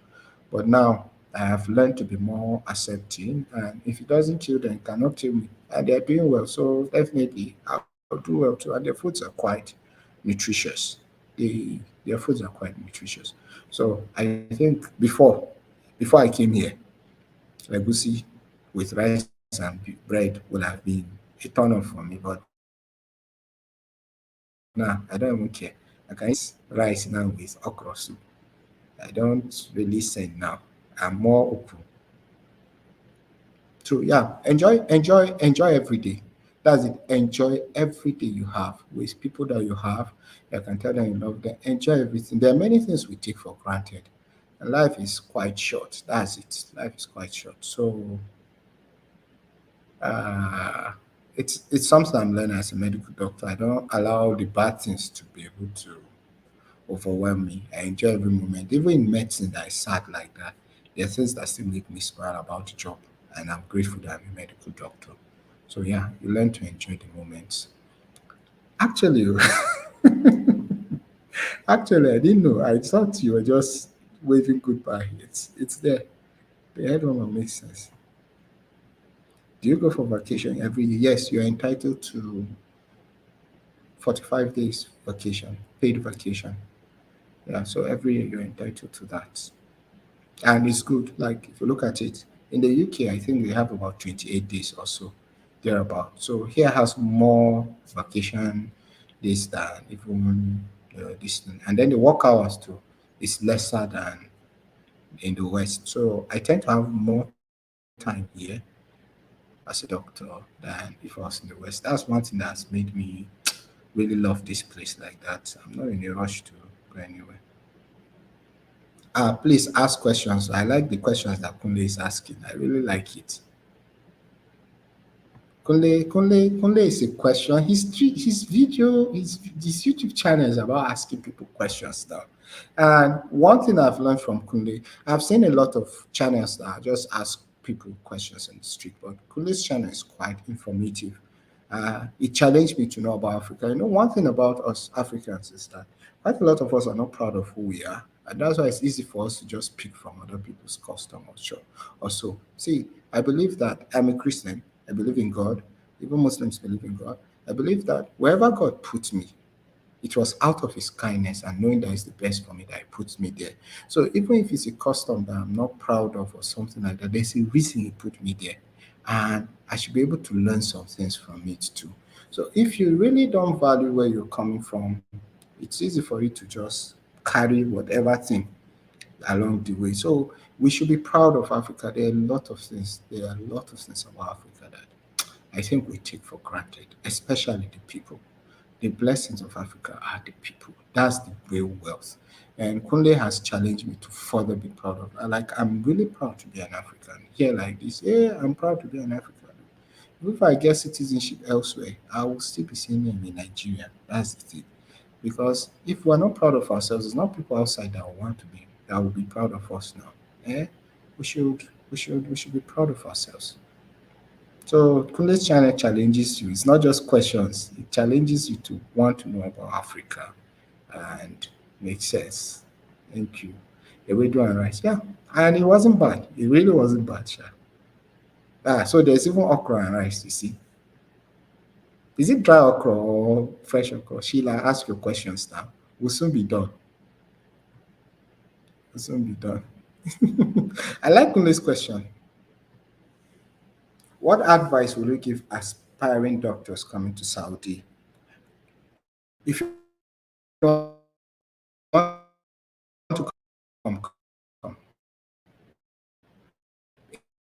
but now I have learned to be more accepting. And if it doesn't kill them, it cannot kill me. And they're doing well, so definitely I'll do well too. And their foods are quite nutritious. Their foods are quite nutritious. So I think before I came here, egusi with rice and bread would have been a turn on for me. But now I don't even care. I can eat rice now with okra soup. I don't really send now. I'm more open. So yeah, enjoy every day. That's it. Enjoy every day you have with people that you have. You can tell them you love them. Enjoy everything. There are many things we take for granted. And life is quite short. That's it. Life is quite short. So uh, it's something I'm learning as a medical doctor. I don't allow the bad things to be able to overwhelm me. I enjoy every moment. Even in medicine, that is sad like that. There are things that still make me smile about the job. and I'm grateful that I'm a medical doctor. So yeah, you learn to enjoy the moments. Actually, actually, I didn't know. I thought you were just waving goodbye. It's there. The head one makes sense. Do you go for vacation every year? Yes, you are entitled to 45 days vacation, paid vacation. Yeah, so every year you're entitled to that. And it's good. Like if you look at it, in the UK, I think we have about 28 days or so, thereabout. So here has more vacation days than even this thing. And then the work hours too is lesser than in the West. So I tend to have more time here as a doctor than if I was in the West. That's one thing that's made me really love this place like that. I'm not in a rush to go anywhere. Please ask questions. I like the questions that Kunle is asking. I really like it. Kunle is a question. His video, his YouTube channel is about asking people questions now. And one thing I've learned from Kunle, I've seen a lot of channels that just ask people questions in the street, but Kunle's channel is quite informative. It challenged me to know about Africa. You know, one thing about us Africans is that quite a lot of us are not proud of who we are. And that's why it's easy for us to just pick from other people's custom or show. Or so. See, I believe that I'm a Christian. I believe in God. Even Muslims believe in God. I believe that wherever God put me, it was out of his kindness and knowing that it's the best for me that he puts me there. So even if it's a custom that I'm not proud of or something like that, there's a reason he put me there. And I should be able to learn some things from it too. So if you really don't value where you're coming from, it's easy for you to just carry whatever thing along the way. So we should be proud of Africa. There are a lot of things. There are a lot of things about Africa that I think we take for granted, especially the people. The blessings of Africa are the people. That's the real wealth. And Kunle has challenged me to further be proud of. Like I'm really proud to be an African. Here like this, yeah, I'm proud to be an African. If I get citizenship elsewhere, I will still be seeing them in Nigeria. That's the thing. Because if we're not proud of ourselves, it's not people outside that will want to be that will be proud of us now. Eh? We should be proud of ourselves. So Kunle's channel challenges you. It's not just questions. It challenges you to want to know about Africa and make sense. Thank you. The way do and rice. Yeah. And it wasn't bad. It really wasn't bad, Sha. So there's even okra and rice, you see. Is it dry okra or fresh okra? Sheila, ask your questions now. We'll soon be done. We'll soon be done. I like Kunle's question. What advice would you give aspiring doctors coming to Saudi? If you want to come, come.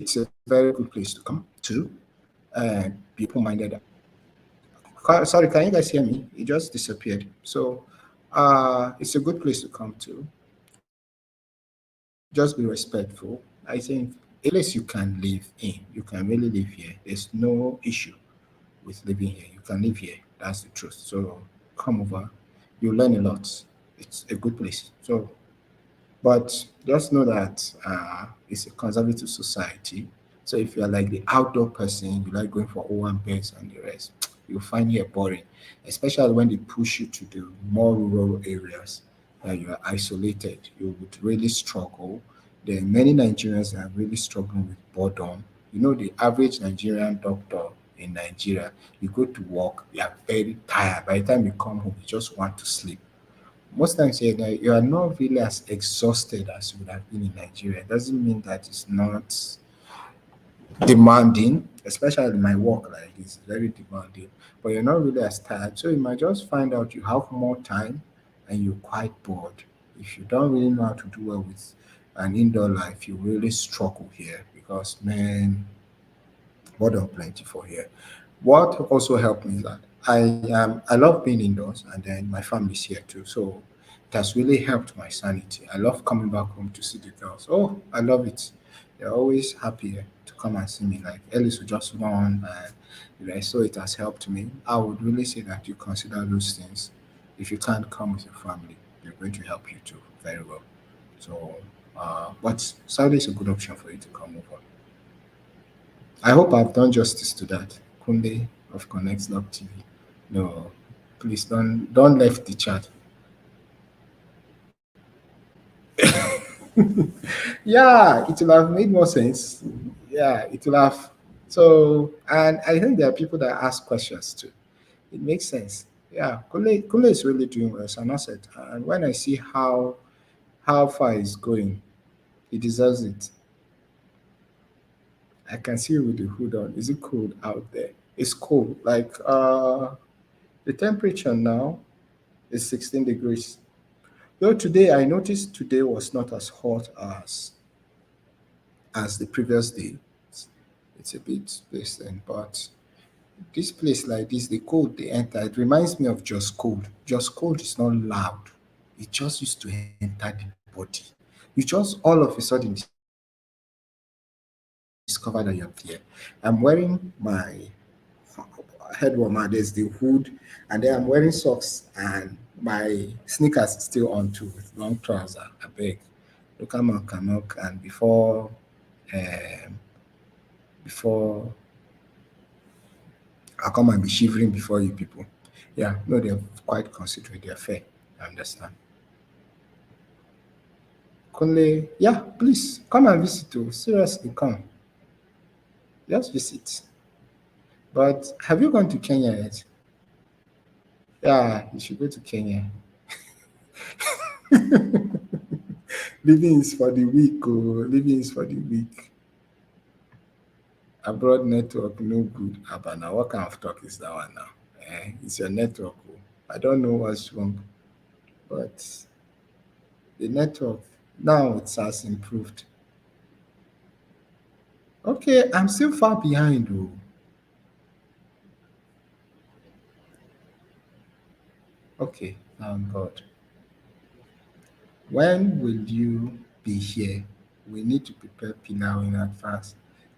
It's a very good place to come to and be open-minded. Sorry, can you guys hear me? It just disappeared. So it's a good place to come to. Just be respectful. I think a place you can live in, you can really live here. There's no issue with living here. You can live here. That's the truth. So come over. You learn a lot. It's a good place. So but just know that it's a conservative society. So if you're like the outdoor person, you like going for O1 beds and the rest, you'll find here boring, especially when they push you to the more rural areas that you are isolated. You would really struggle. There are many Nigerians that are really struggling with boredom. You know, the average Nigerian doctor in Nigeria, you go to work, you are very tired. By the time you come home, you just want to sleep. Most times here that you are not really as exhausted as you would have been in Nigeria. It doesn't mean that it's not demanding, especially my work like this, very demanding, but you're not really as tired. So you might just find out you have more time and you're quite bored. If you don't really know how to do well with an indoor life, you really struggle here because man, more than plenty for here. What also helped me is that I love being indoors and then my family's here too. So it has really helped my sanity. I love coming back home to see the girls. Oh, I love it. They're always happy to come and see me. Like Elis will just run and the rest. So it has helped me. I would really say that you consider those things. If you can't come with your family, they're going to help you too very well. So but Saudi is a good option for you to come over. I hope I've done justice to that. Kunle of Connect Love TV. No, please don't left the chat. Yeah, it will have made more sense. Yeah, it will have. So, and I think there are people that ask questions too. It makes sense. Yeah, Kule is really doing well as an asset. And when I see how far he's going, he deserves it. I can see with the hood on. Is it cold out there? It's cold. Like the temperature now is 16 degrees. Though today I noticed today was not as hot as the previous day. It's a bit pleasant, but this place like this, the cold they enter, it reminds me of Just Cold. Just Cold is not loud. It just used to enter the body. You just all of a sudden discover that you're there. I'm wearing my head warmer, there's the hood, and then I'm wearing socks and my sneakers is still on too with long trouser. I beg. Look at my camok and um before I'll come and be shivering before you people. Yeah, no, they're quite considerate, they're fair. I understand. Kunle, yeah, please come and visit too. Seriously, come. Just visit. But have you gone to Kenya yet? Yeah, you should go to Kenya. Living is for the weak, oh, living is for the weak. Abroad network no good. Abana, what kind of talk is that one now? It's your network. Oh. I don't know what's wrong, but the network now it has improved. Okay, I'm still far behind. Oh. Okay, God. When will you be here? We need to prepare pilau in advance,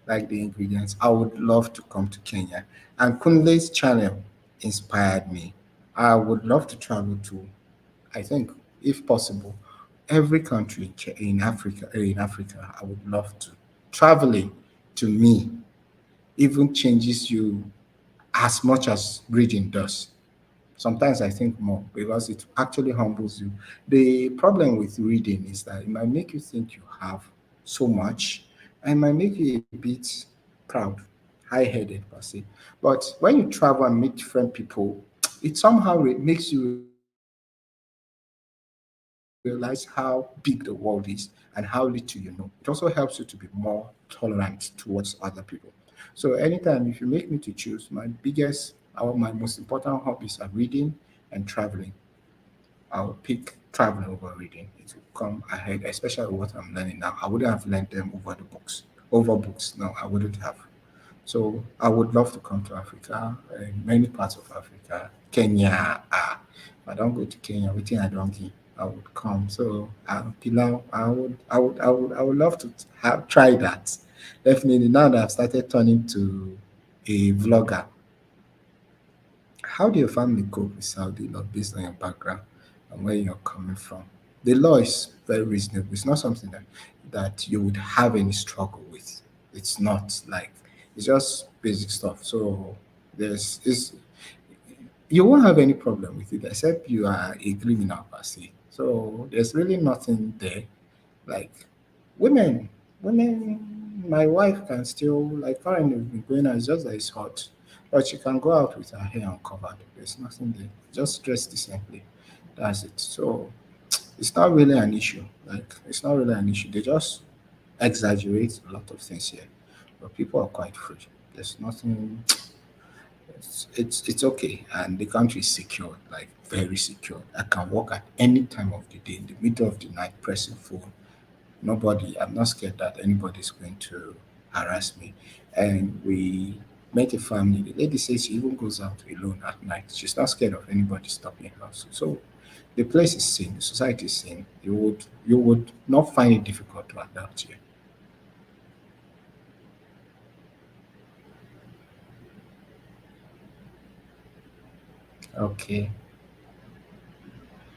like the ingredients. I would love to come to Kenya. And Kunle's channel inspired me. I would love to travel to, I think, if possible, every country in Africa. In Africa, I would love to. Traveling to me even changes you as much as reading does. Sometimes I think more because it actually humbles you. The problem with reading is that it might make you think you have so much and might make you a bit proud, high headed per se. But when you travel and meet different people, it somehow makes you realize how big the world is and how little you know. It also helps you to be more tolerant towards other people. So anytime if you make me to choose, my most important hobbies are reading and traveling. I'll pick traveling over reading. It will come ahead, especially with what I'm learning now. I wouldn't have learned them over the books. Over books, no, I wouldn't have. So I would love to come to Africa, many parts of Africa, Kenya. If I don't go to Kenya, within I don't give, I would come. So Pilau, I would love to have try that. Definitely now that I've started turning to a vlogger. How do your family cope with Saudi law based on your background and where you're coming from? The law is very reasonable. It's not something that you would have any struggle with. It's not like it's just basic stuff. So there's is you won't have any problem with it except you are a criminal per se. So there's really nothing there. Like women, my wife can still like currently we've been going out, it's just that it's hot. But she can go out with her hair uncovered. There's nothing there. Just dress decently. That's it. So it's not really an issue. Like it's not really an issue. They just exaggerate a lot of things here. But people are quite free. There's nothing it's okay and the country is secure, like very secure. I can walk at any time of the day in the middle of the night pressing phone. Nobody, I'm not scared that anybody's going to harass me. And we met a family. The lady says she even goes out alone at night. She's not scared of anybody stopping her. So the place is sane, the society is sane. You would not find it difficult to adapt here. Okay.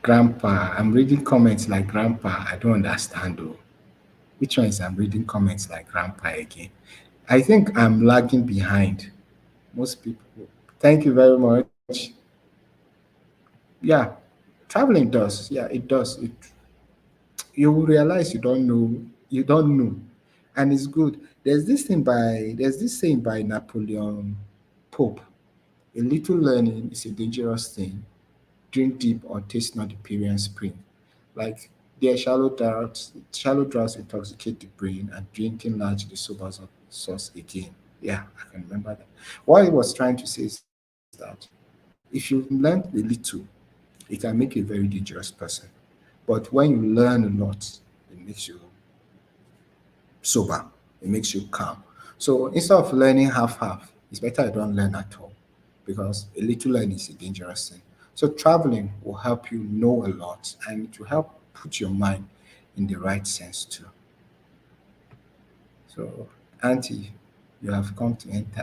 Grandpa, I'm reading comments like grandpa. I don't understand though. Which one is I'm reading comments like grandpa again? I think I'm lagging behind most people. Thank you very much. Yeah, traveling does. Yeah, it does. You will realize you don't know, and it's good. There's this saying by Napoleon Pope: a little learning is a dangerous thing. Drink deep or taste not the Pyrenean spring. Like their shallow draughts intoxicate the brain, and drinking largely sobers up sauce again. Yeah, I can remember that. What he was trying to say is that if you learn a little, it can make you a very dangerous person. But when you learn a lot, it makes you sober. It makes you calm. So instead of learning half, it's better I don't learn at all because a little learning is a dangerous thing. So traveling will help you know a lot and it will help put your mind in the right sense too. So, Auntie, you have come to enter.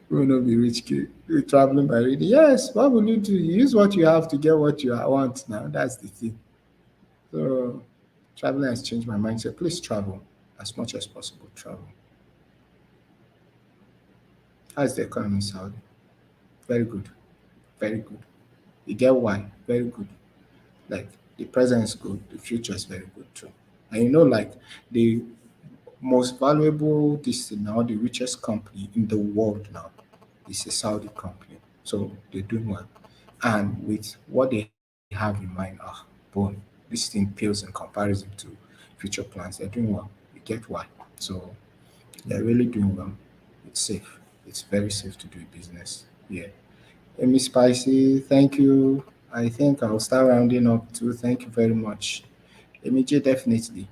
We will not be rich kid. You're traveling by reading. Yes, what will you do? You use what you have to get what you want now. That's the thing. So traveling has changed my mindset. Please travel as much as possible. Travel. How's the economy in Saudi? Very good. Very good. You get why? Very good. Like the present is good, the future is very good too. And you know, like the most valuable this thing now, the richest company in the world now is a Saudi company. So they're doing well. And with what they have in mind, boy, this thing pales in comparison to future plans. They're doing well. You get why. So they're really doing well. It's safe. It's very safe to do business. Yeah. Amy Spicy, thank you. I think I'll start rounding up too. Thank you very much. Amy J, definitely.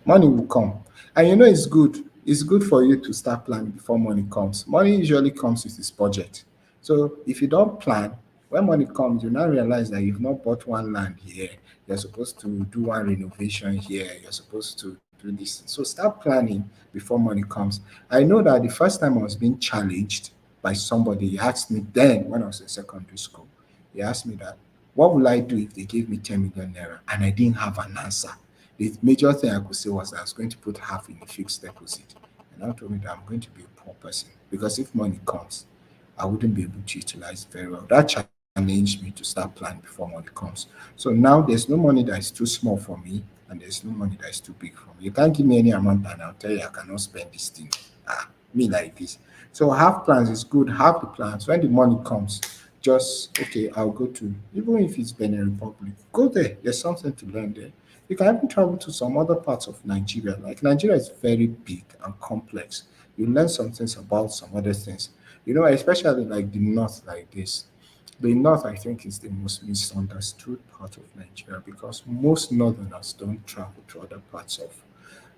Money will come. And you know it's good. It's good for you to start planning before money comes. Money usually comes with its budget. So if you don't plan, when money comes, you now realize that you've not bought one land here. You're supposed to do one renovation here. You're supposed to do this. So start planning before money comes. I know that the first time I was being challenged by somebody, he asked me then when I was in secondary school, he asked me that, what will I do if they gave me 10 million naira? And I didn't have an answer. The major thing I could say was I was going to put half in a fixed deposit. And I told me that I'm going to be a poor person because if money comes, I wouldn't be able to utilize it very well. That challenged me to start planning before money comes. So now there's no money that is too small for me and there's no money that is too big for me. You can't give me any amount and I'll tell you I cannot spend this thing. Me like this. So have plans is good. Have the plans. When the money comes, just okay, I'll go to even if it's Benin Republic, go there. There's something to learn there. You can even travel to some other parts of Nigeria. Like Nigeria is very big and complex. You learn some things about some other things. You know, especially like the north like this. The north, I think, is the most misunderstood part of Nigeria because most northerners don't travel to other parts of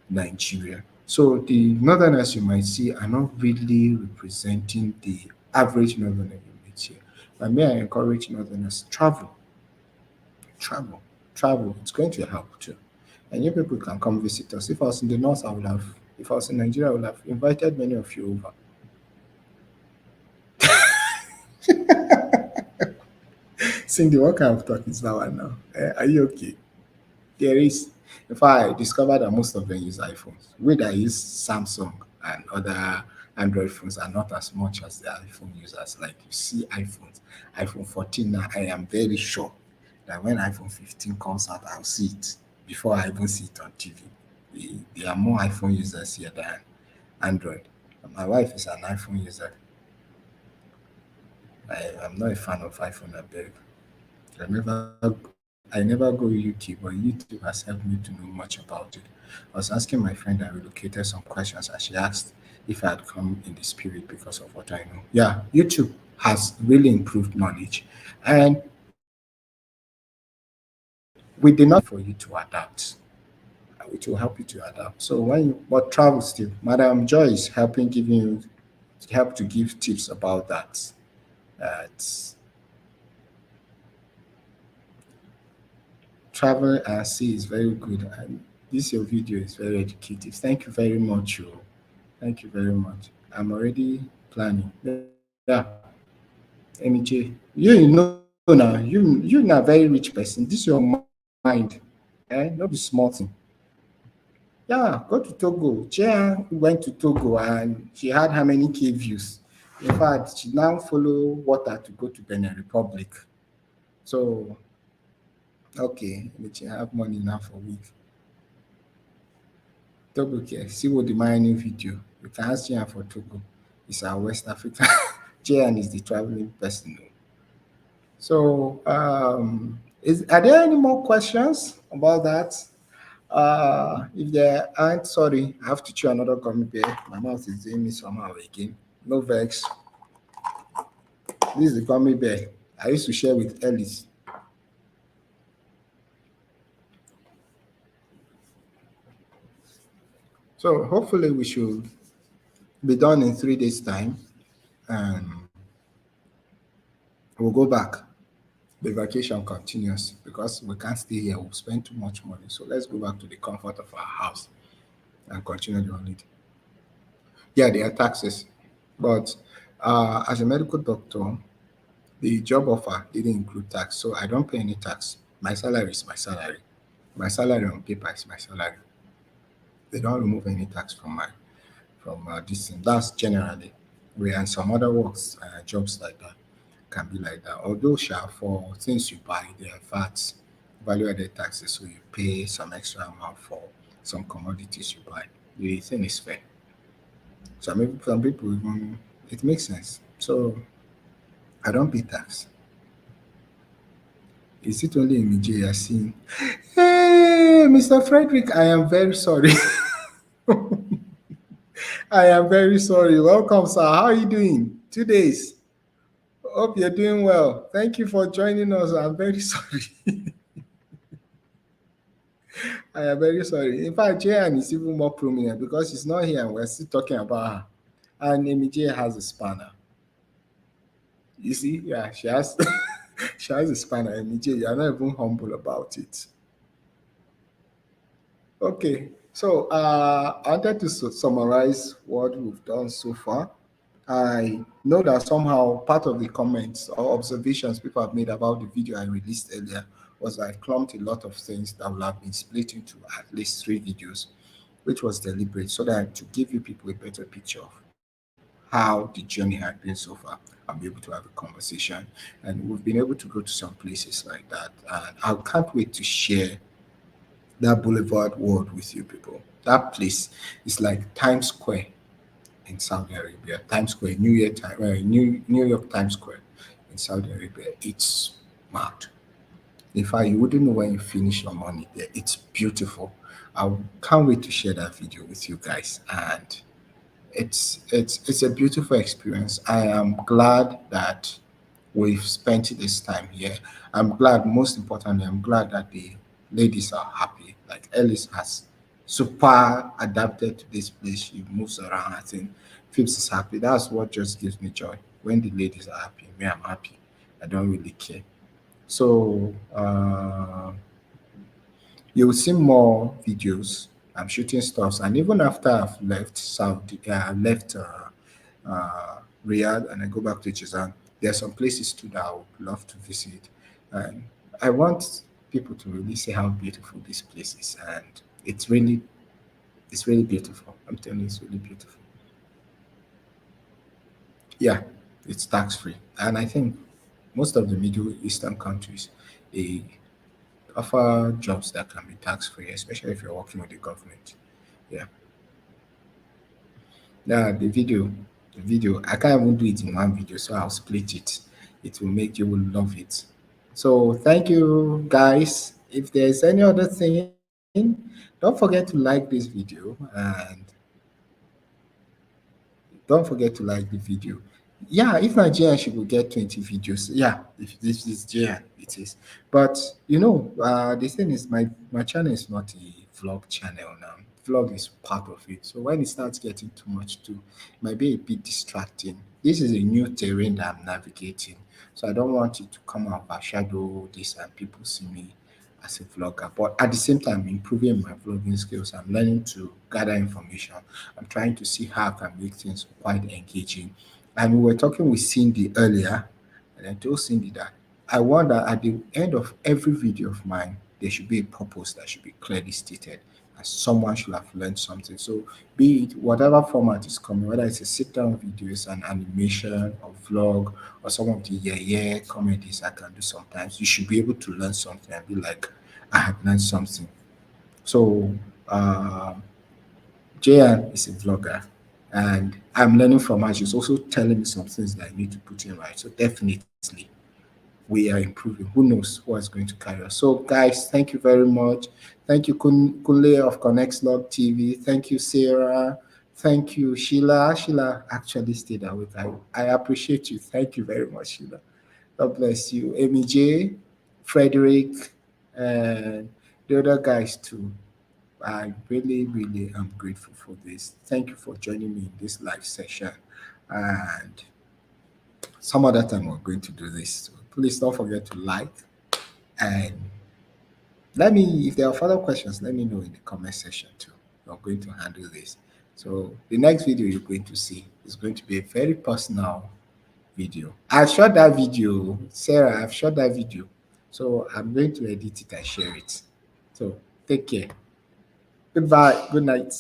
Nigeria. So the northerners you might see are not really representing the average northerner you meet here. And may I encourage northerners travel, travel. It's going to help too. And you people can come visit us. If I was in the north, I would have. If I was in Nigeria, I would have invited many of you over. Cindy, what kind of talk is that one now? Are you okay? There is. In fact, I discovered that most of them use iPhones. We that use Samsung and other Android phones are not as much as the iPhone users. Like you see iPhone 14 now, I am very sure that when iPhone 15 comes out, I'll see it before I even see it on TV. There are more iPhone users here than Android. My wife is an iPhone user. I'm not a fan of iPhone, I beg. I never I never go YouTube, but YouTube has helped me to know much about it. I was asking my friend that relocated some questions and she asked if I had come in the spirit because of what I know. Yeah, YouTube has really improved knowledge and we did not for you to adapt. It will help you to adapt. So when you but travel still, Madam Joy is helping giving you help to give tips about that. It's travel and see is very good and this your video is very educative. Thank you very much. Oh. Thank you very much. I'm already planning. Yeah, MEJ. You know now, you na very rich person. This your mind. Eh? Not be small thing. Yeah, go to Togo. Jia went to Togo and she had how many K views? In fact, she now follow water to go to Benin Republic. So, okay, let you have money now for week. Togo care. See what the mining video. You can ask Jian for Togo. It's our West Africa. Jian is the traveling person. So, are there any more questions about that? If there aren't, sorry, I have to chew another gummy bear. My mouth is doing me somehow again. No vex. This is the gummy bear I used to share with Elis. So hopefully we should be done in 3 days' time, and we'll go back. The vacation continues because we can't stay here. We'll spend too much money. So let's go back to the comfort of our house and continue the holiday. Yeah, there are taxes, but as a medical doctor, the job offer didn't include tax, so I don't pay any tax. My salary is my salary. My salary on paper is my salary. They don't remove any tax from my from this thing. That's generally. We and some other works, jobs like that can be like that. Although, for things you buy, there are VAT, value added taxes, so you pay some extra amount for some commodities you buy. The thing is fair. Some people even it makes sense. So I don't pay tax. Is it only in Nigeria you're seeing? Hey, Mr. Frederick, I am very sorry. I am very sorry. Welcome, sir. How are you doing? 2 days. Hope you're doing well. Thank you for joining us. I'm very sorry. I am very sorry. In fact, Jan is even more prominent because she's not here and we're still talking about her. And Emije has a spanner. You see, yeah, she has she has a spanner. Emije, you're not even humble about it. Okay, so I wanted to summarize what we've done so far. I know that somehow part of the comments or observations people have made about the video I released earlier was I clumped a lot of things that would have been split into at least 3 videos, which was deliberate so that to give you people a better picture of how the journey had been so far and be able to have a conversation. And we've been able to go to some places like that. And I can't wait to share that Boulevard world with you people. That place is like Times Square in Saudi Arabia, Times Square, New York Times Square in Saudi Arabia. It's mad. In fact, you wouldn't know when you finish your money there. It's beautiful. I can't wait to share that video with you guys, and it's a beautiful experience. I am glad that we've spent this time here. I'm glad, most importantly, I'm glad that the ladies are happy. Like Elis has super adapted to this place. She moves around. I think Phipps is happy. That's what just gives me joy. When the ladies are happy, me, I'm happy. I don't really care. So you'll see more videos. I'm shooting stuffs, and even after I've left Saudi, left Riyadh, and I go back to Jizan, there are some places too that I would love to visit, and I want people to really see how beautiful this place is, and it's really beautiful. I'm telling you, it's really beautiful. Yeah, it's tax free, and I think most of the Middle Eastern countries they offer jobs that can be tax free, especially if you're working with the government. Yeah. Yeah, the video, I can't even do it in one video, so I'll split it. It will make you will love it. So thank you guys. If there's any other thing, don't forget to like this video and don't forget to like the video. Yeah, if Nigerian, she will get 20 videos. Yeah, if this is Jian, it is. But the thing is, my channel is not a vlog channel now. Vlog is part of it. So when it starts getting too much too, it might be a bit distracting. This is a new terrain that I'm navigating. So I don't want it to come out overshadow this and people see me as a vlogger. But at the same time, improving my vlogging skills. I'm learning to gather information. I'm trying to see how I can make things quite engaging. And we were talking with Cindy earlier, and I told Cindy that I want that at the end of every video of mine, there should be a purpose that should be clearly stated. and someone should have learned something. So be it whatever format is coming, whether it's a sit-down videos, an animation, or vlog, or some of the yeah comedies I can do sometimes, you should be able to learn something and be like, I have learned something. So Jan is a vlogger, and I'm learning from her. She's also telling me some things that I need to put in right. So definitely we are improving. Who knows what's going to carry us? So, guys, thank you very much. Thank you, Kunle of Connects Log TV. Thank you, Sarah. Thank you, Sheila. Sheila actually stayed awake. I appreciate you. Thank you very much, Sheila. God bless you. Amy J, Frederick, and the other guys too. I really, really am grateful for this. Thank you for joining me in this live session. And some other time we're going to do this. So please don't forget to like, and let me, if there are further questions, let me know in the comment section too. We're going to handle this. So the next video you're going to see is going to be a very personal video. I've shot that video, Sarah. I've shot that video. So I'm going to edit it and share it. So take care. Goodbye. Good night.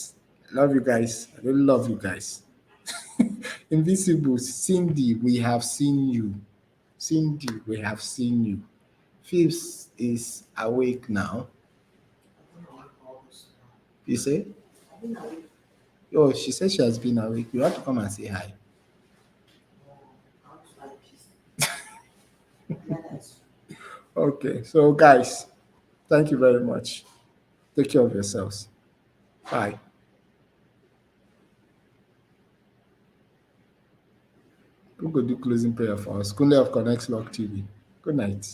Love you guys. I really love you guys. Invisible, Cindy, we have seen you. Cindy, we have seen you. Phipps is awake now. You say? Oh, she said she has been awake. You have to come and say hi. Okay, so guys, thank you very much. Take care of yourselves. Bye. Who could do closing prayer for us? Kunle of Connect Log TV. Good night.